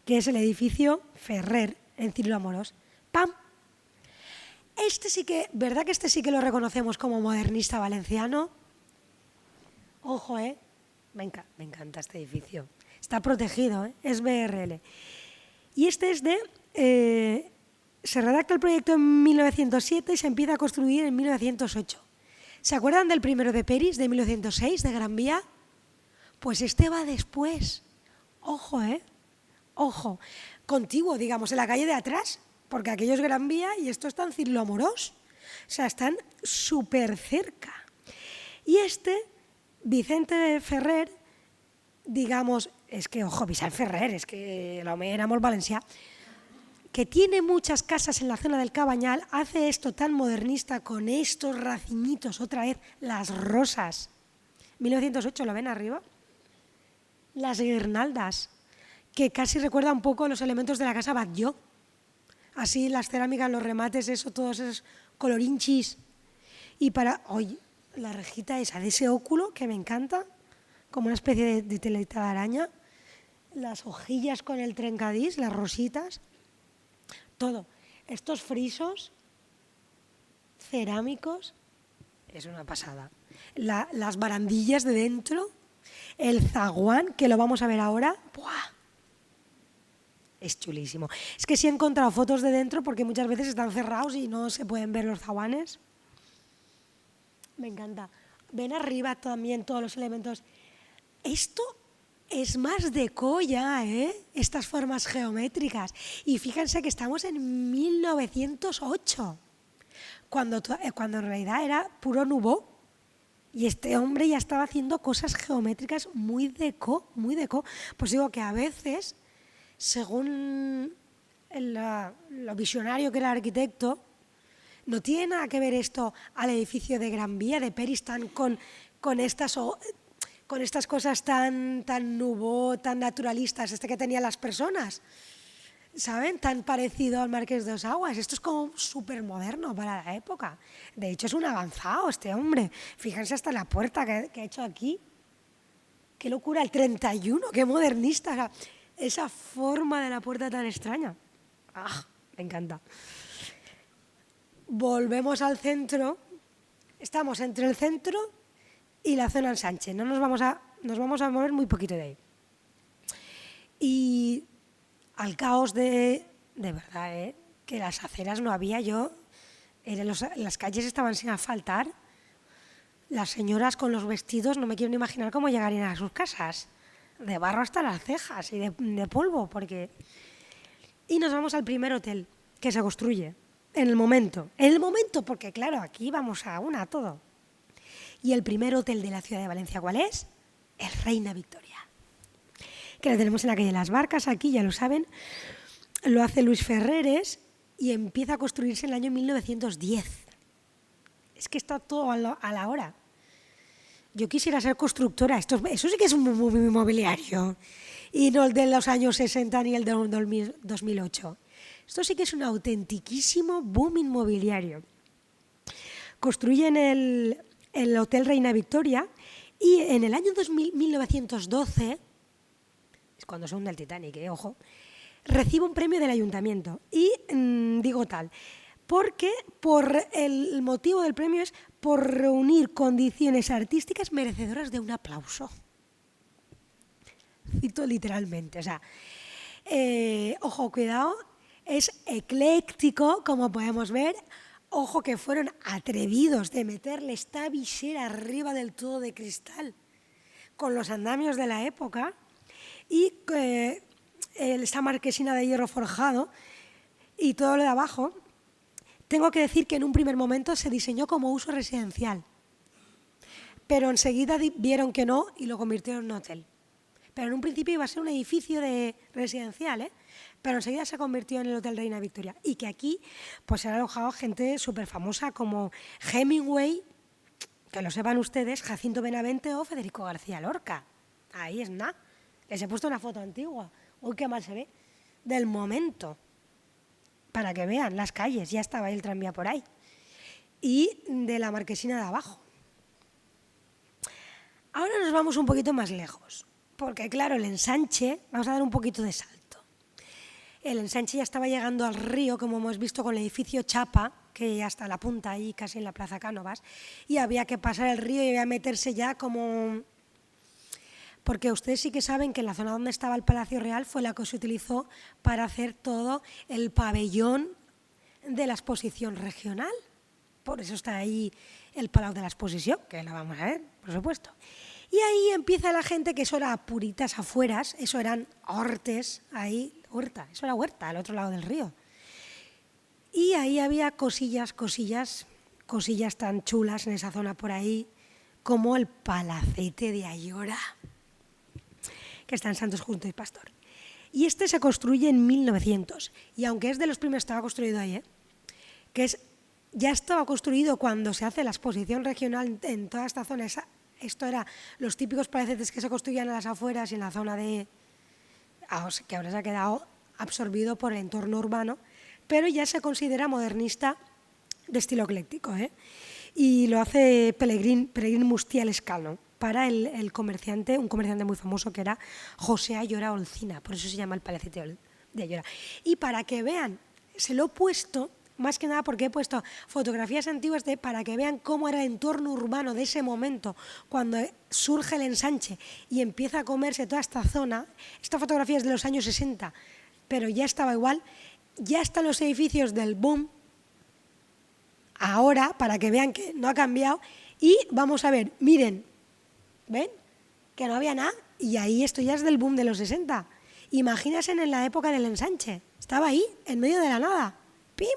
que es el edificio Ferrer en Cirilo Amorós. ¡Pam! Este sí que, ¿verdad que este sí que lo reconocemos como modernista valenciano? Ojo, me encanta este edificio. Está protegido, es BRL. Y este es se redacta el proyecto en 1907 y se empieza a construir en 1908. ¿Se acuerdan del primero de Peris, de 1906, de Gran Vía? Pues este va después. Ojo, ojo, contiguo, digamos, en la calle de atrás, porque aquello es Gran Vía y esto está en Cirlo Amorós. O sea, están súper cerca. Y Vicente Ferrer, digamos, es que, ojo, Vicente Ferrer, es que l'home era molt valencià, que tiene muchas casas en la zona del Cabañal, hace esto tan modernista con estos racimitos, otra vez, las rosas. 1908, ¿lo ven arriba? Las guirnaldas, que casi recuerda un poco los elementos de la casa Batlló. Así las cerámicas, los remates, eso, todos esos colorinchis. Y oye, la rejita esa de ese óculo que me encanta, como una especie de telita de araña, las hojillas con el trencadís, las rositas, todo. Estos frisos cerámicos, es una pasada. Las barandillas de dentro, el zaguán, que lo vamos a ver ahora, ¡buah! Es chulísimo. Es que sí he encontrado fotos de dentro porque muchas veces están cerrados y no se pueden ver los zaguanes. Me encanta. Ven arriba también todos los elementos. Esto es más deco ya, ¿eh? Estas formas geométricas. Y fíjense que estamos en 1908, cuando en realidad era puro Nouveau. Y este hombre ya estaba haciendo cosas geométricas muy deco, muy deco. Pues digo que a veces, según lo visionario que era el arquitecto, no tiene nada que ver esto al edificio de Gran Vía, de Peristan, con estas cosas tan Nouveau, tan naturalistas, que tenían las personas, ¿saben? Tan parecido al Marqués de Osaguas. Esto es como súper moderno para la época. De hecho, es un avanzado este hombre. Fíjense hasta la puerta que ha hecho aquí. ¡Qué locura! El 31, qué modernista. O sea, esa forma de la puerta tan extraña. ¡Ah! Me encanta. Volvemos al centro. Estamos entre el centro y la zona ensanche. Nos vamos a mover muy poquito de ahí. Y al caos de verdad, que las aceras no había las calles estaban sin asfaltar. Las señoras con los vestidos, no me quiero ni imaginar cómo llegarían a sus casas. De barro hasta las cejas y de polvo. Y nos vamos al primer hotel que se construye. En el momento, porque claro, aquí vamos a todo. Y el primer hotel de la ciudad de Valencia, ¿cuál es? El Reina Victoria. Que lo tenemos en la calle de las Barcas, aquí ya lo saben. Lo hace Luis Ferreres y empieza a construirse en el año 1910. Es que está todo a la hora. Yo quisiera ser constructora, eso sí que es un boom inmobiliario. Y no el de los años 60 ni el de 2008. Esto sí que es un autentiquísimo boom inmobiliario. Construyen el Hotel Reina Victoria y en el año 1912, es cuando se hunde el Titanic, ojo, recibe un premio del ayuntamiento. Y digo tal, porque el motivo del premio es por reunir condiciones artísticas merecedoras de un aplauso. Cito literalmente, o sea, ojo, cuidado, es ecléctico, como podemos ver. Ojo que fueron atrevidos de meterle esta visera arriba del todo de cristal con los andamios de la época y esta marquesina de hierro forjado y todo lo de abajo. Tengo que decir que en un primer momento se diseñó como uso residencial, pero enseguida vieron que no y lo convirtieron en un hotel. Pero en un principio iba a ser un edificio residencial, pero enseguida se convirtió en el Hotel Reina Victoria. Y que aquí pues se ha alojado gente súper famosa como Hemingway, que lo sepan ustedes, Jacinto Benavente o Federico García Lorca. Ahí es nada. Les he puesto una foto antigua. Uy, qué mal se ve. Del momento. Para que vean las calles. Ya estaba ahí el tranvía por ahí. Y de la marquesina de abajo. Ahora nos vamos un poquito más lejos. Porque claro, el ensanche, vamos a dar un poquito de salto. El ensanche ya estaba llegando al río, como hemos visto con el edificio Chapa, que ya está a la punta ahí, casi en la Plaza Cánovas, y había que pasar el río y había que meterse ya como... Porque ustedes sí que saben que la zona donde estaba el Palacio Real fue la que se utilizó para hacer todo el pabellón de la exposición regional. Por eso está ahí el Palau de la Exposición, que la vamos a ver, por supuesto. Y ahí empieza la gente, que eso era puritas afueras, eso eran hortes, ahí, huerta, eso era huerta, al otro lado del río. Y ahí había cosillas tan chulas en esa zona por ahí, como el Palacete de Ayora, que está en Santos Junto y Pastor. Y este se construye en 1900, y aunque es de los primeros, estaba construido ahí, ya estaba construido cuando se hace la exposición regional en toda esta zona. Esto era los típicos palacetes que se construían a las afueras y en la zona que ahora se ha quedado absorbido por el entorno urbano, pero ya se considera modernista de estilo ecléctico, y lo hace Pelegrín Mustià Lescano para un comerciante muy famoso que era José Ayora Olcina, por eso se llama el Palacete de Ayora. Y para que vean, se lo he puesto más que nada porque he puesto fotografías antiguas para que vean cómo era el entorno urbano de ese momento, cuando surge el ensanche y empieza a comerse toda esta zona. Esta fotografía es de los años 60, pero ya estaba igual. Ya están los edificios del boom ahora, para que vean que no ha cambiado. Y vamos a ver, miren, ¿ven? Que no había nada, y ahí esto ya es del boom de los 60. Imagínense en la época del ensanche, estaba ahí, en medio de la nada, ¡pim!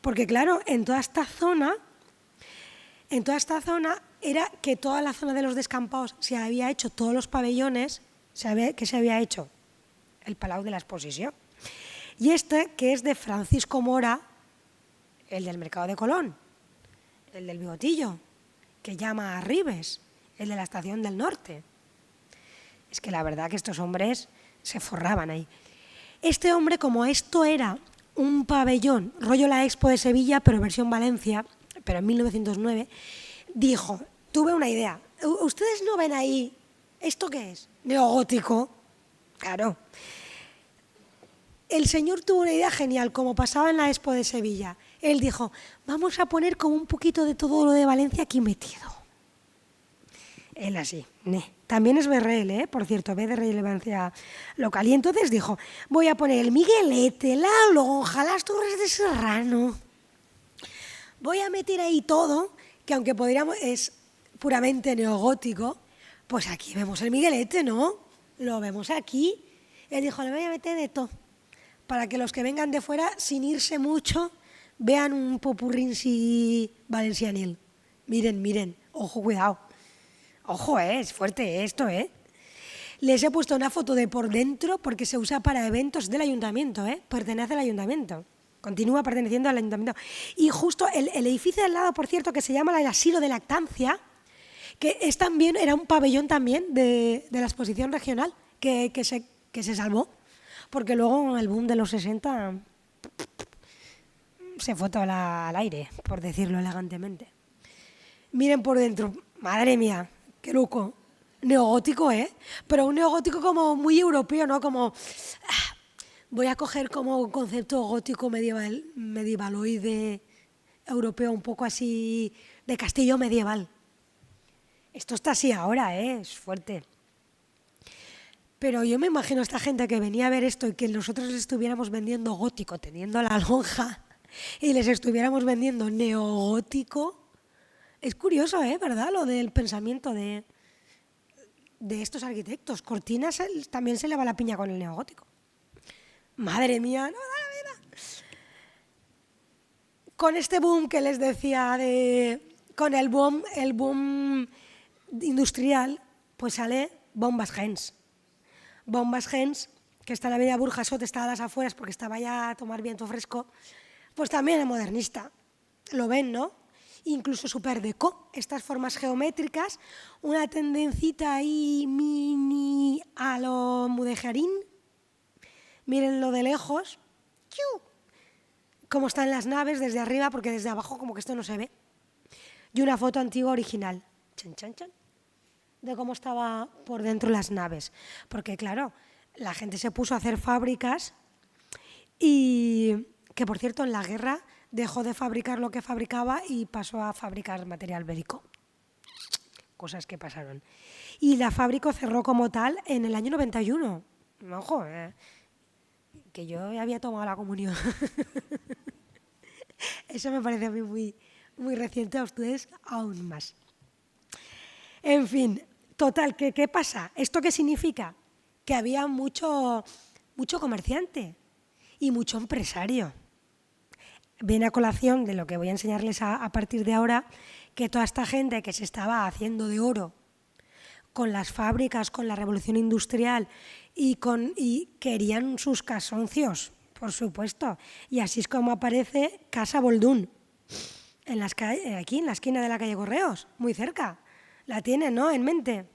Porque claro, en toda esta zona era que toda la zona de los descampados se había hecho, todos los pabellones, que se había hecho el Palau de la Exposición. Y este, que es de Francisco Mora, el del Mercado de Colón, el del Bigotillo, que llama a Ribes, el de la Estación del Norte. Es que la verdad que estos hombres se forraban ahí. Este hombre, como esto era un pabellón, rollo la Expo de Sevilla, pero versión Valencia, pero en 1909, dijo, tuve una idea. ¿Ustedes no ven ahí? ¿Esto qué es? Neogótico. Claro. El señor tuvo una idea genial, como pasaba en la Expo de Sevilla. Él dijo, vamos a poner como un poquito de todo lo de Valencia aquí metido. Él así. También es BRL, por cierto, B de relevancia local. Y entonces dijo, voy a poner el Miguelete, la lonja, las Torres de Serrano. Voy a meter ahí todo, que aunque podríamos, es puramente neogótico, pues aquí vemos el Miguelete, ¿no? Lo vemos aquí. Él dijo, le voy a meter de todo, para que los que vengan de fuera, sin irse mucho, vean un popurrinsi valencianil. Miren, ojo, cuidado. Ojo, es fuerte esto, Les he puesto una foto de por dentro porque se usa para eventos del ayuntamiento, pertenece al ayuntamiento. Continúa perteneciendo al ayuntamiento. Y justo el edificio al lado, por cierto, que se llama el Asilo de Lactancia, que es también, era un pabellón también de la exposición regional que se salvó, porque luego en el boom de los 60 se fue todo al aire, por decirlo elegantemente. Miren por dentro, madre mía, qué loco. Neogótico, pero un neogótico como muy europeo, ¿no? Como, voy a coger como un concepto gótico medievaloide europeo, un poco así de castillo medieval. Esto está así ahora, es fuerte. Pero yo me imagino a esta gente que venía a ver esto y que nosotros les estuviéramos vendiendo gótico, teniendo la lonja, y les estuviéramos vendiendo neogótico. Es curioso, ¿verdad? Lo del pensamiento de estos arquitectos. Cortinas también se le va la piña con el neogótico. Madre mía, no da la vida. Con este boom que les decía, con el boom industrial, pues sale Bombas Gens. Bombas Gens, que está en la avenida Burjasot, está a las afueras porque estaba ya a tomar viento fresco, pues también es modernista. Lo ven, ¿no? Incluso super deco, estas formas geométricas, una tendencita ahí mini a lo Mudejarín. Mírenlo de lejos, cómo están las naves desde arriba, porque desde abajo como que esto no se ve. Y una foto antigua original, chan, chan, chan, de cómo estaba por dentro las naves. Porque claro, la gente se puso a hacer fábricas y que, por cierto, en la guerra dejó de fabricar lo que fabricaba y pasó a fabricar material bélico. Cosas que pasaron. Y la fábrica cerró como tal en el año 91. Ojo, que yo había tomado la comunión. Eso me parece a mí muy, muy reciente, a ustedes aún más. En fin, total, ¿qué pasa? ¿Esto qué significa? Que había mucho comerciante y mucho empresario. Viene a colación de lo que voy a enseñarles a partir de ahora, que toda esta gente que se estaba haciendo de oro con las fábricas, con la revolución industrial y querían sus casoncios, por supuesto. Y así es como aparece Casa Boldún, aquí en la esquina de la calle Correos, muy cerca. La tienen, ¿no?, en mente.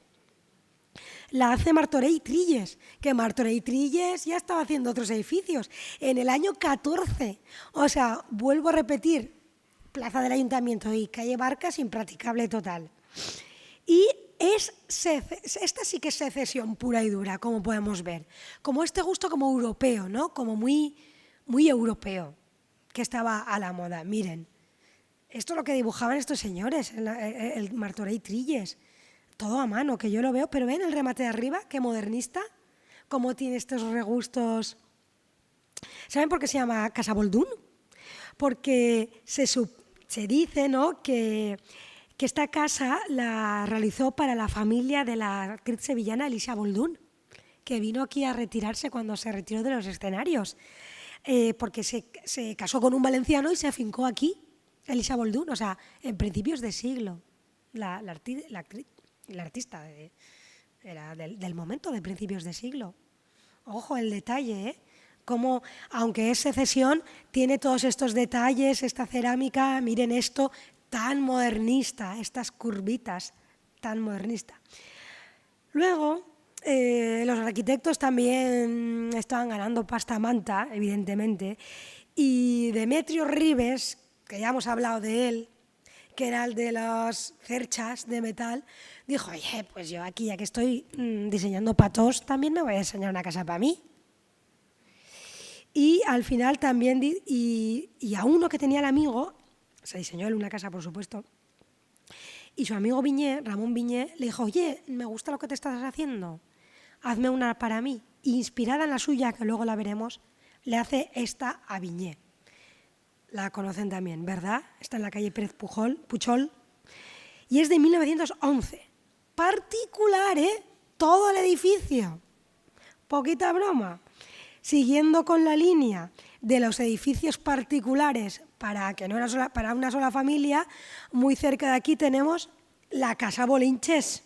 La hace Martorell Trilles, que Martorell Trilles ya estaba haciendo otros edificios en el año 14. O sea, vuelvo a repetir, Plaza del Ayuntamiento y calle Barcas, impracticable total. Y esta sí que es secesión pura y dura, como podemos ver. Como este gusto como europeo, ¿no? Como muy, muy europeo, que estaba a la moda. Miren, esto es lo que dibujaban estos señores, el Martorell Trilles. Todo a mano, que yo lo veo, pero ven el remate de arriba, qué modernista, cómo tiene estos regustos. ¿Saben por qué se llama Casa Boldún? Porque se dice, ¿no?, que esta casa la realizó para la familia de la actriz sevillana Elisa Boldún, que vino aquí a retirarse cuando se retiró de los escenarios, porque se casó con un valenciano y se afincó aquí, Elisa Boldún, o sea, en principios de siglo, la artista era del momento, de principios de siglo. Ojo el detalle, ¿eh? Como, aunque es secesión, tiene todos estos detalles, esta cerámica, miren esto, tan modernista, estas curvitas, tan modernista. Luego, los arquitectos también estaban ganando pasta manta, evidentemente, y Demetrio Ribes, que ya hemos hablado de él, que era el de las cerchas de metal, dijo, oye, pues yo aquí, ya que estoy diseñando patos, también me voy a diseñar una casa para mí. Y al final también, y a uno que tenía el amigo, se diseñó él una casa, por supuesto, y su amigo Viñé, Ramón Viñé, le dijo, oye, me gusta lo que te estás haciendo, hazme una para mí. Inspirada en la suya, que luego la veremos, le hace esta a Viñé. La conocen también, ¿verdad? Está en la calle Pérez Puchol. Y es de 1911. Particular, ¿eh? Todo el edificio. Poquita broma. Siguiendo con la línea de los edificios particulares para una sola familia, muy cerca de aquí tenemos la Casa Bolinches,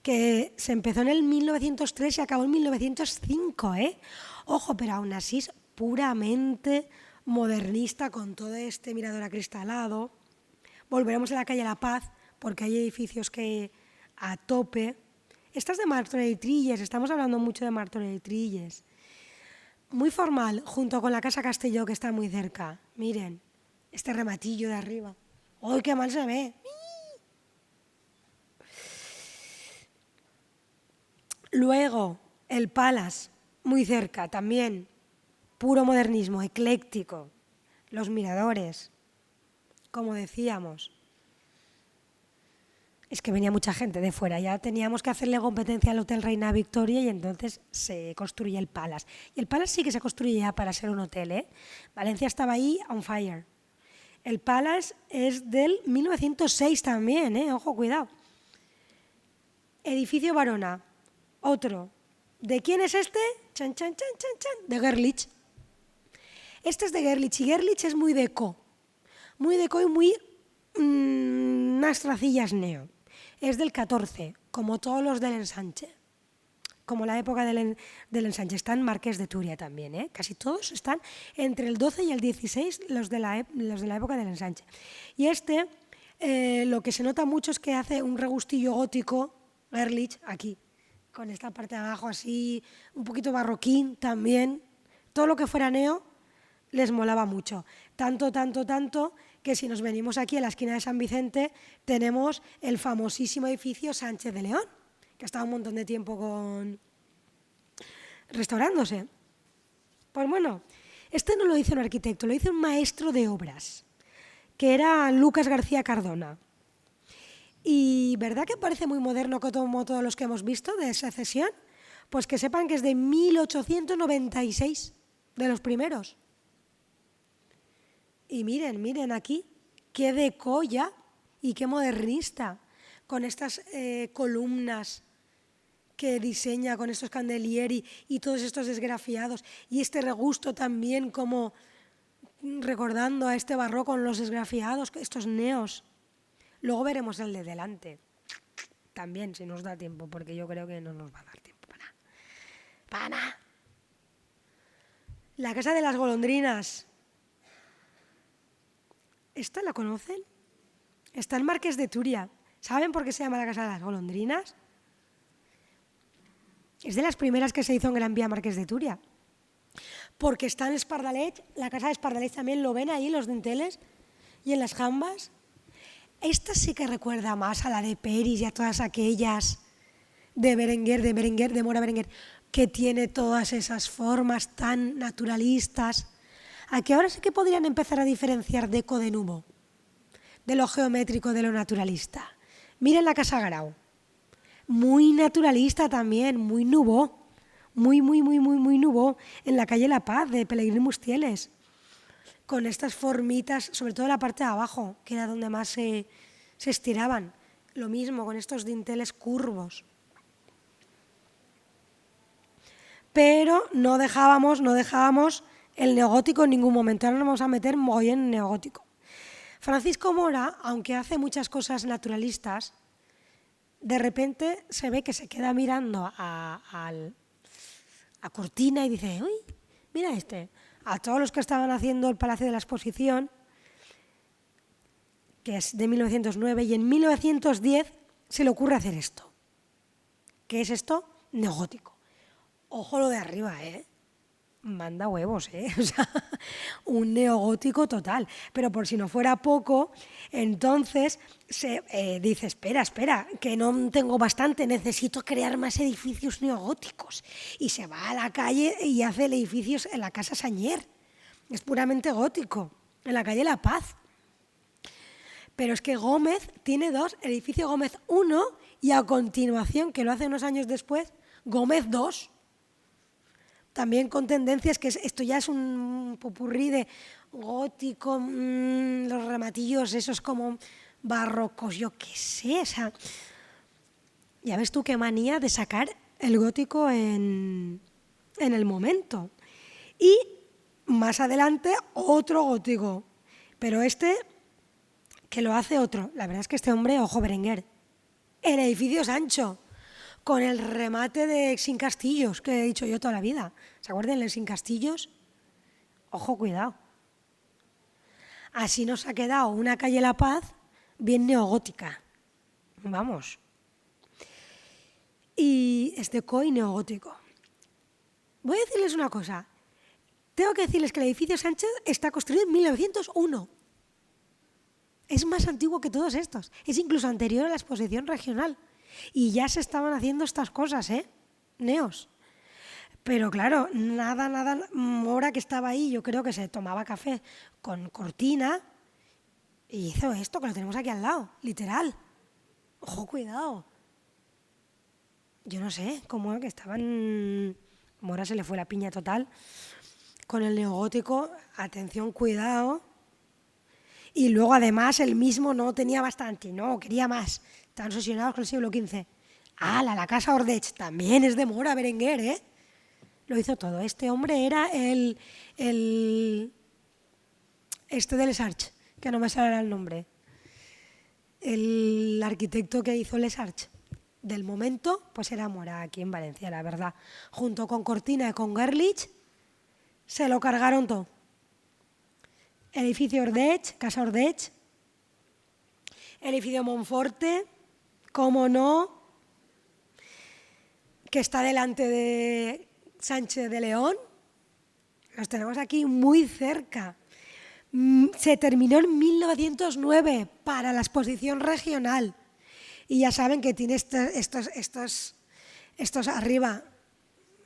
que se empezó en el 1903 y acabó en 1905, ¿eh? Ojo, pero aún así es puramente modernista, con todo este mirador acristalado. Volveremos a la calle La Paz, porque hay edificios que a tope. Esta es de Martorell Trilles, estamos hablando mucho de Martorell Trilles. Muy formal, junto con la Casa Castelló, que está muy cerca. Miren, este rematillo de arriba. ¡Uy, qué mal se ve! Luego, el Palace, muy cerca también. Puro modernismo, ecléctico. Los miradores, como decíamos. Es que venía mucha gente de fuera, ya teníamos que hacerle competencia al Hotel Reina Victoria y entonces se construye el Palace. Y el Palace sí que se construye ya para ser un hotel, ¿eh? Valencia estaba ahí on fire. El Palace es del 1906 también, ¿eh? Ojo, cuidado. Edificio Barona, otro. ¿De quién es este? Chan, chan, chan, chan, chan. De Gerlich. Este es de Gerlich y Gerlich es muy deco y muy unas tracillas neo. Es del 14, como todos los del Ensanche, como la época del Ensanche. Están Marqués de Turia también, ¿eh? Casi todos están entre el 12 y el 16 los de la época del Ensanche. Y este, lo que se nota mucho es que hace un regustillo gótico, Gerlich, aquí, con esta parte de abajo así, un poquito barroquín también. Todo lo que fuera neo les molaba mucho. Tanto, que si nos venimos aquí a la esquina de San Vicente, tenemos el famosísimo edificio Sánchez de León, que ha estado un montón de tiempo restaurándose. Pues bueno, este no lo hizo un arquitecto, lo hizo un maestro de obras, que era Lucas García Cardona. Y ¿verdad que parece muy moderno como todos los que hemos visto de secesión? Pues que sepan que es de 1896, de los primeros. Y miren aquí, qué decoya y qué modernista, con estas columnas que diseña, con estos candelieri y todos estos esgrafiados, y este regusto también como recordando a este barroco con los esgrafiados, estos neos. Luego veremos el de delante, también, si nos da tiempo, porque yo creo que no nos va a dar tiempo para nada. Para nada. La casa de las golondrinas. ¿Esta la conocen? Está en Marqués de Turia. ¿Saben por qué se llama la casa de las golondrinas? Es de las primeras que se hizo en Gran Vía Marqués de Turia. Porque está en Espardalet, la casa de Espardalet también lo ven ahí, los dinteles, y en las jambas. Esta sí que recuerda más a la de Peris y a todas aquellas de Mora Berenguer, que tiene todas esas formas tan naturalistas. Aquí ahora sí que podrían empezar a diferenciar deco de nubo, de lo geométrico, de lo naturalista. Miren la Casa Grau, muy naturalista también, muy nubo, muy nubo, en la calle La Paz de Pelegrín Mustieles, con estas formitas, sobre todo en la parte de abajo, que era donde más se estiraban. Lo mismo con estos dinteles curvos. Pero no dejábamos el neogótico en ningún momento. Ahora nos vamos a meter mogollón en neogótico. Francisco Mora, aunque hace muchas cosas naturalistas, de repente se ve que se queda mirando a Cortina y dice, uy, mira a todos los que estaban haciendo el Palacio de la Exposición, que es de 1909, y en 1910 se le ocurre hacer esto. ¿Qué es esto? Neogótico. Ojo lo de arriba, manda huevos, o sea, un neogótico total. Pero por si no fuera poco, entonces se dice, espera, que no tengo bastante, necesito crear más edificios neogóticos. Y se va a la calle y hace el edificio en la Casa Sañer. Es puramente gótico, en la calle La Paz. Pero es que Gómez tiene dos, el edificio Gómez 1 y a continuación, que lo hace unos años después, Gómez 2. También con tendencias, que esto ya es un popurrí de gótico, los rematillos esos como barrocos, yo qué sé. O sea, ya ves tú qué manía de sacar el gótico en el momento. Y más adelante otro gótico, pero que lo hace otro. La verdad es que este hombre, ojo Berenguer, el edificio Sancho, con el remate de Sin Castillos, que he dicho yo toda la vida. ¿Se acuerdan del Sin Castillos? Ojo, cuidado. Así nos ha quedado una calle La Paz bien neogótica. Vamos. Y es deco y neogótico. Voy a decirles una cosa. Tengo que decirles que el edificio Sánchez está construido en 1901. Es más antiguo que todos estos. Es incluso anterior a la exposición regional. Y ya se estaban haciendo estas cosas, neos. Pero claro, nada, Mora que estaba ahí, yo creo que se tomaba café con Cortina y hizo esto, que lo tenemos aquí al lado, literal. Ojo, cuidado. Yo no sé cómo que estaban... Mora se le fue la piña total con el neogótico. Atención, cuidado. Y luego además él mismo no tenía bastante, no, quería más. Estaban obsesionados con el siglo XV. La Casa Ordech también es de Mora Berenguer, Lo hizo todo. Este hombre era el de Les Arcs, que no me sale el nombre. El arquitecto que hizo Les Arcs del momento, pues era Mora aquí en Valencia, la verdad. Junto con Cortina y con Gerlich, se lo cargaron todo. Edificio Ordech, Casa Ordech, edificio Monforte, cómo no, que está delante de Sánchez de León. Los tenemos aquí muy cerca. Se terminó en 1909 para la exposición regional. Y ya saben que tiene estos arriba,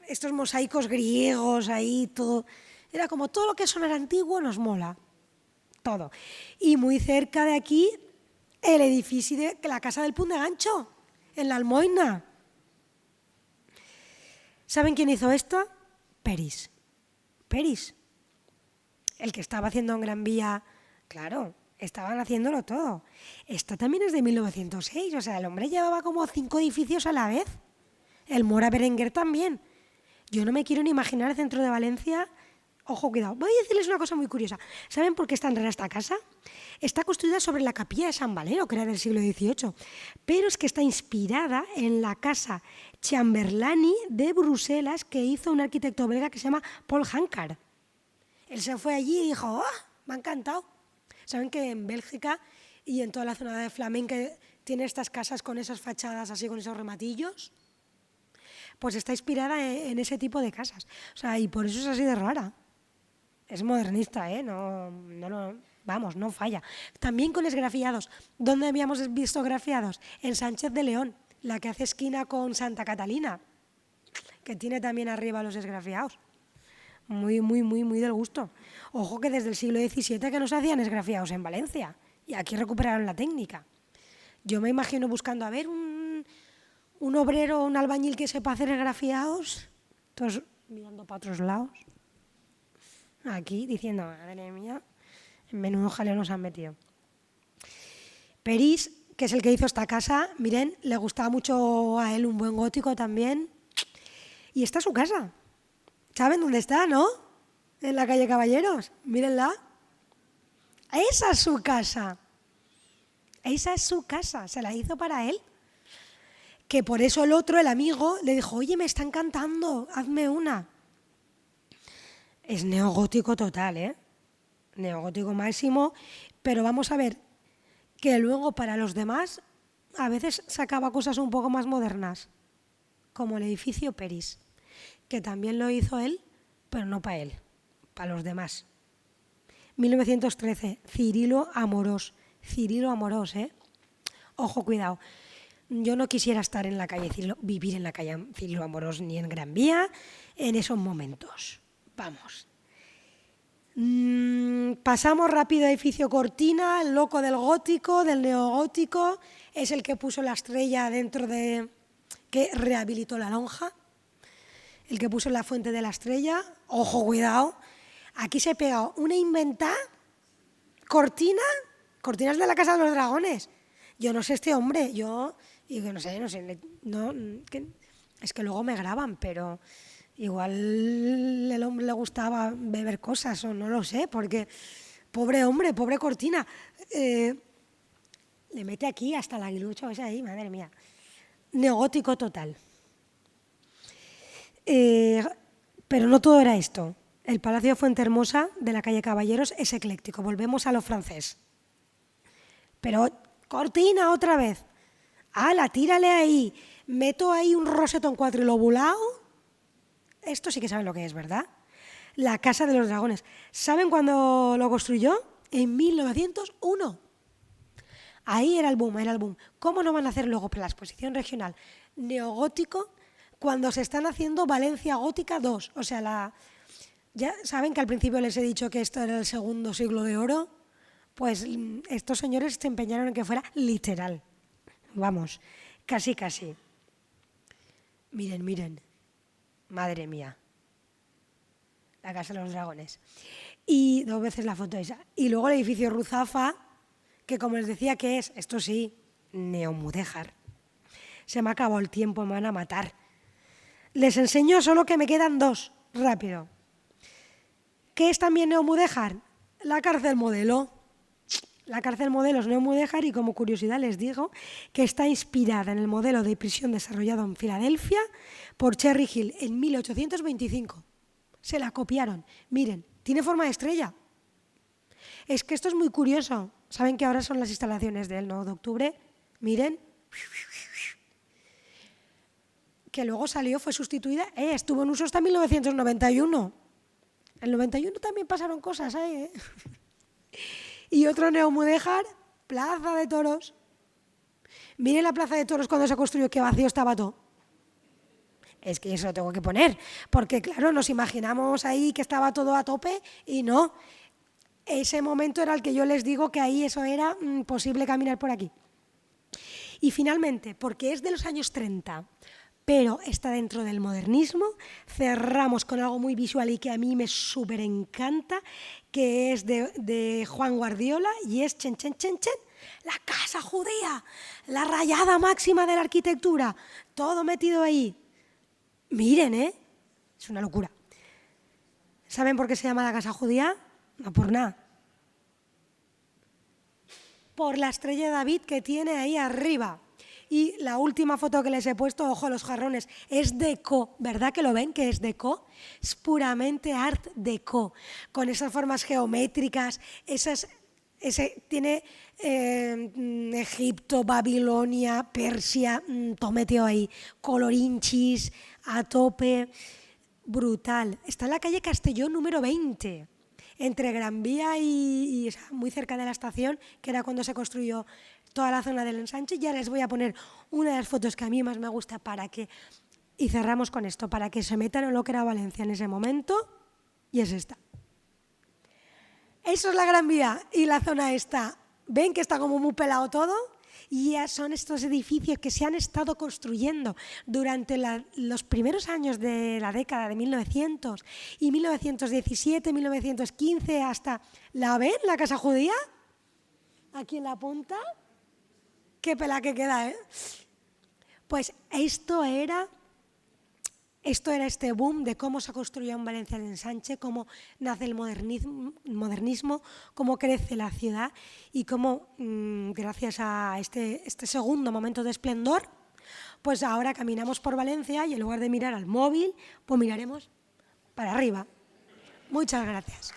estos mosaicos griegos ahí, todo. Era como todo lo que sonara antiguo nos mola. Todo. Y muy cerca de aquí, el edificio de la Casa del Punt de Gancho, en la Almoina. ¿Saben quién hizo esto? Peris. El que estaba haciendo en Gran Vía, claro, estaban haciéndolo todo. Esta también es de 1906, o sea, el hombre llevaba como 5 edificios a la vez. El Mora Berenguer también. Yo no me quiero ni imaginar el centro de Valencia. Ojo, cuidado. Voy a decirles una cosa muy curiosa. ¿Saben por qué es tan rara esta casa? Está construida sobre la capilla de San Valero, que era del siglo XVIII, pero es que está inspirada en la casa Chamberlain de Bruselas que hizo un arquitecto belga que se llama Paul Hankar. Él se fue allí y dijo, me ha encantado. ¿Saben que en Bélgica y en toda la zona de Flamenca tiene estas casas con esas fachadas así, con esos rematillos? Pues está inspirada en ese tipo de casas. O sea, y por eso es así de rara. Es modernista, ¿eh? No falla. También con esgrafiados. ¿Dónde habíamos visto grafiados? En Sánchez de León, la que hace esquina con Santa Catalina, que tiene también arriba los esgrafiados. Muy, muy, muy, muy del gusto. Ojo que desde el siglo XVII que no se hacían esgrafiados en Valencia. Y aquí recuperaron la técnica. Yo me imagino buscando, a ver, un obrero, un albañil que sepa hacer esgrafiados, todos mirando para otros lados. Aquí diciendo, madre mía, en menudo jaleo nos han metido. Peris, que es el que hizo esta casa, miren, le gustaba mucho a él un buen gótico también. Y esta es su casa. ¿Saben dónde está, no? En la calle Caballeros. Mírenla. Esa es su casa. Esa es su casa. Se la hizo para él. Que por eso el otro, el amigo, le dijo, oye, me está encantando, hazme una. Es neogótico total, ¿eh? Neogótico máximo, pero vamos a ver que luego para los demás a veces sacaba cosas un poco más modernas, como el edificio Peris, que también lo hizo él, pero no para él, para los demás. 1913, Cirilo Amorós. Cirilo Amorós, ¿eh? Ojo, cuidado. Yo no quisiera estar en la calle vivir en la calle Cirilo Amorós ni en Gran Vía en esos momentos. Vamos. Pasamos rápido a edificio Cortina, el loco del gótico, del neogótico. Es el que puso la estrella dentro de... que rehabilitó la lonja. El que puso la fuente de la estrella. Ojo, cuidado. Aquí se pega una inventada. Cortina. Cortinas de la Casa de los Dragones. Yo no sé este hombre. Y que no sé, es que luego me graban, pero igual el hombre le gustaba beber cosas o no lo sé, porque pobre hombre, pobre Cortina, le mete aquí hasta el aguilucho ese ahí, madre mía. Neogótico total. Pero no todo era esto. El Palacio de Fuentehermosa de la calle Caballeros es ecléctico, volvemos a lo francés. Pero Cortina otra vez. ¡Hala, tírale ahí! Meto ahí un rosetón cuatrilobulado. Esto sí que saben lo que es, ¿verdad? La Casa de los Dragones. ¿Saben cuándo lo construyó? En 1901. Ahí era el boom, era el boom. ¿Cómo no van a hacer luego para la exposición regional neogótico cuando se están haciendo Valencia Gótica 2? O sea, ya saben que al principio les he dicho que esto era el segundo siglo de oro. Pues estos señores se empeñaron en que fuera literal. Vamos, casi, casi. Miren, miren. Madre mía. La Casa de los Dragones. Y 2 veces la foto esa. Y luego el edificio Ruzafa, que como les decía que es, esto sí, Neomudéjar. Se me ha acabado el tiempo, me van a matar. Les enseño solo que me quedan 2, rápido. ¿Qué es también Neomudéjar? La cárcel modelo. La cárcel modelo es Neomudéjar y como curiosidad les digo que está inspirada en el modelo de prisión desarrollado en Filadelfia por Cherry Hill en 1825. Se la copiaron. Miren, tiene forma de estrella. Es que esto es muy curioso. Saben que ahora son las instalaciones del 9 de octubre. Miren. Que luego salió, fue sustituida. Estuvo en uso hasta 1991. En el 91 también pasaron cosas ahí, Y otro Neomudéjar, Plaza de Toros. Miren la Plaza de Toros cuando se construyó, qué vacío estaba todo. Es que eso lo tengo que poner, porque claro, nos imaginamos ahí que estaba todo a tope y no. Ese momento era el que yo les digo que ahí eso era imposible caminar por aquí. Y finalmente, porque es de los años 30, pero está dentro del modernismo. Cerramos con algo muy visual y que a mí me súper encanta, que es de Juan Guardiola y es chen, chen, chen, chen, la casa judía, la rayada máxima de la arquitectura, todo metido ahí. Miren, es una locura. ¿Saben por qué se llama la casa judía? No por nada. Por la estrella de David que tiene ahí arriba. Y la última foto que les he puesto, ojo a los jarrones, es deco, ¿verdad que lo ven que es deco? Es puramente art deco, con esas formas geométricas, tiene Egipto, Babilonia, Persia, todo metido ahí, colorinchis a tope, brutal. Está en la calle Castellón número 20. Entre Gran Vía y muy cerca de la estación, que era cuando se construyó toda la zona del ensanche. Ya les voy a poner una de las fotos que a mí más me gusta y cerramos con esto, para que se metan en lo que era Valencia en ese momento, y es esta. Eso es la Gran Vía y la zona esta. ¿Ven que está como muy pelado todo? Y ya son estos edificios que se han estado construyendo durante los primeros años de la década de 1900 y 1917, 1915 hasta... ¿La ven, la casa judía? Aquí en la punta. Qué pela que queda, ¿eh? Pues esto era este boom de cómo se construyó en Valencia el ensanche, cómo nace el modernismo, cómo crece la ciudad y cómo, gracias a este segundo momento de esplendor, pues ahora caminamos por Valencia y en lugar de mirar al móvil, pues miraremos para arriba. Muchas gracias.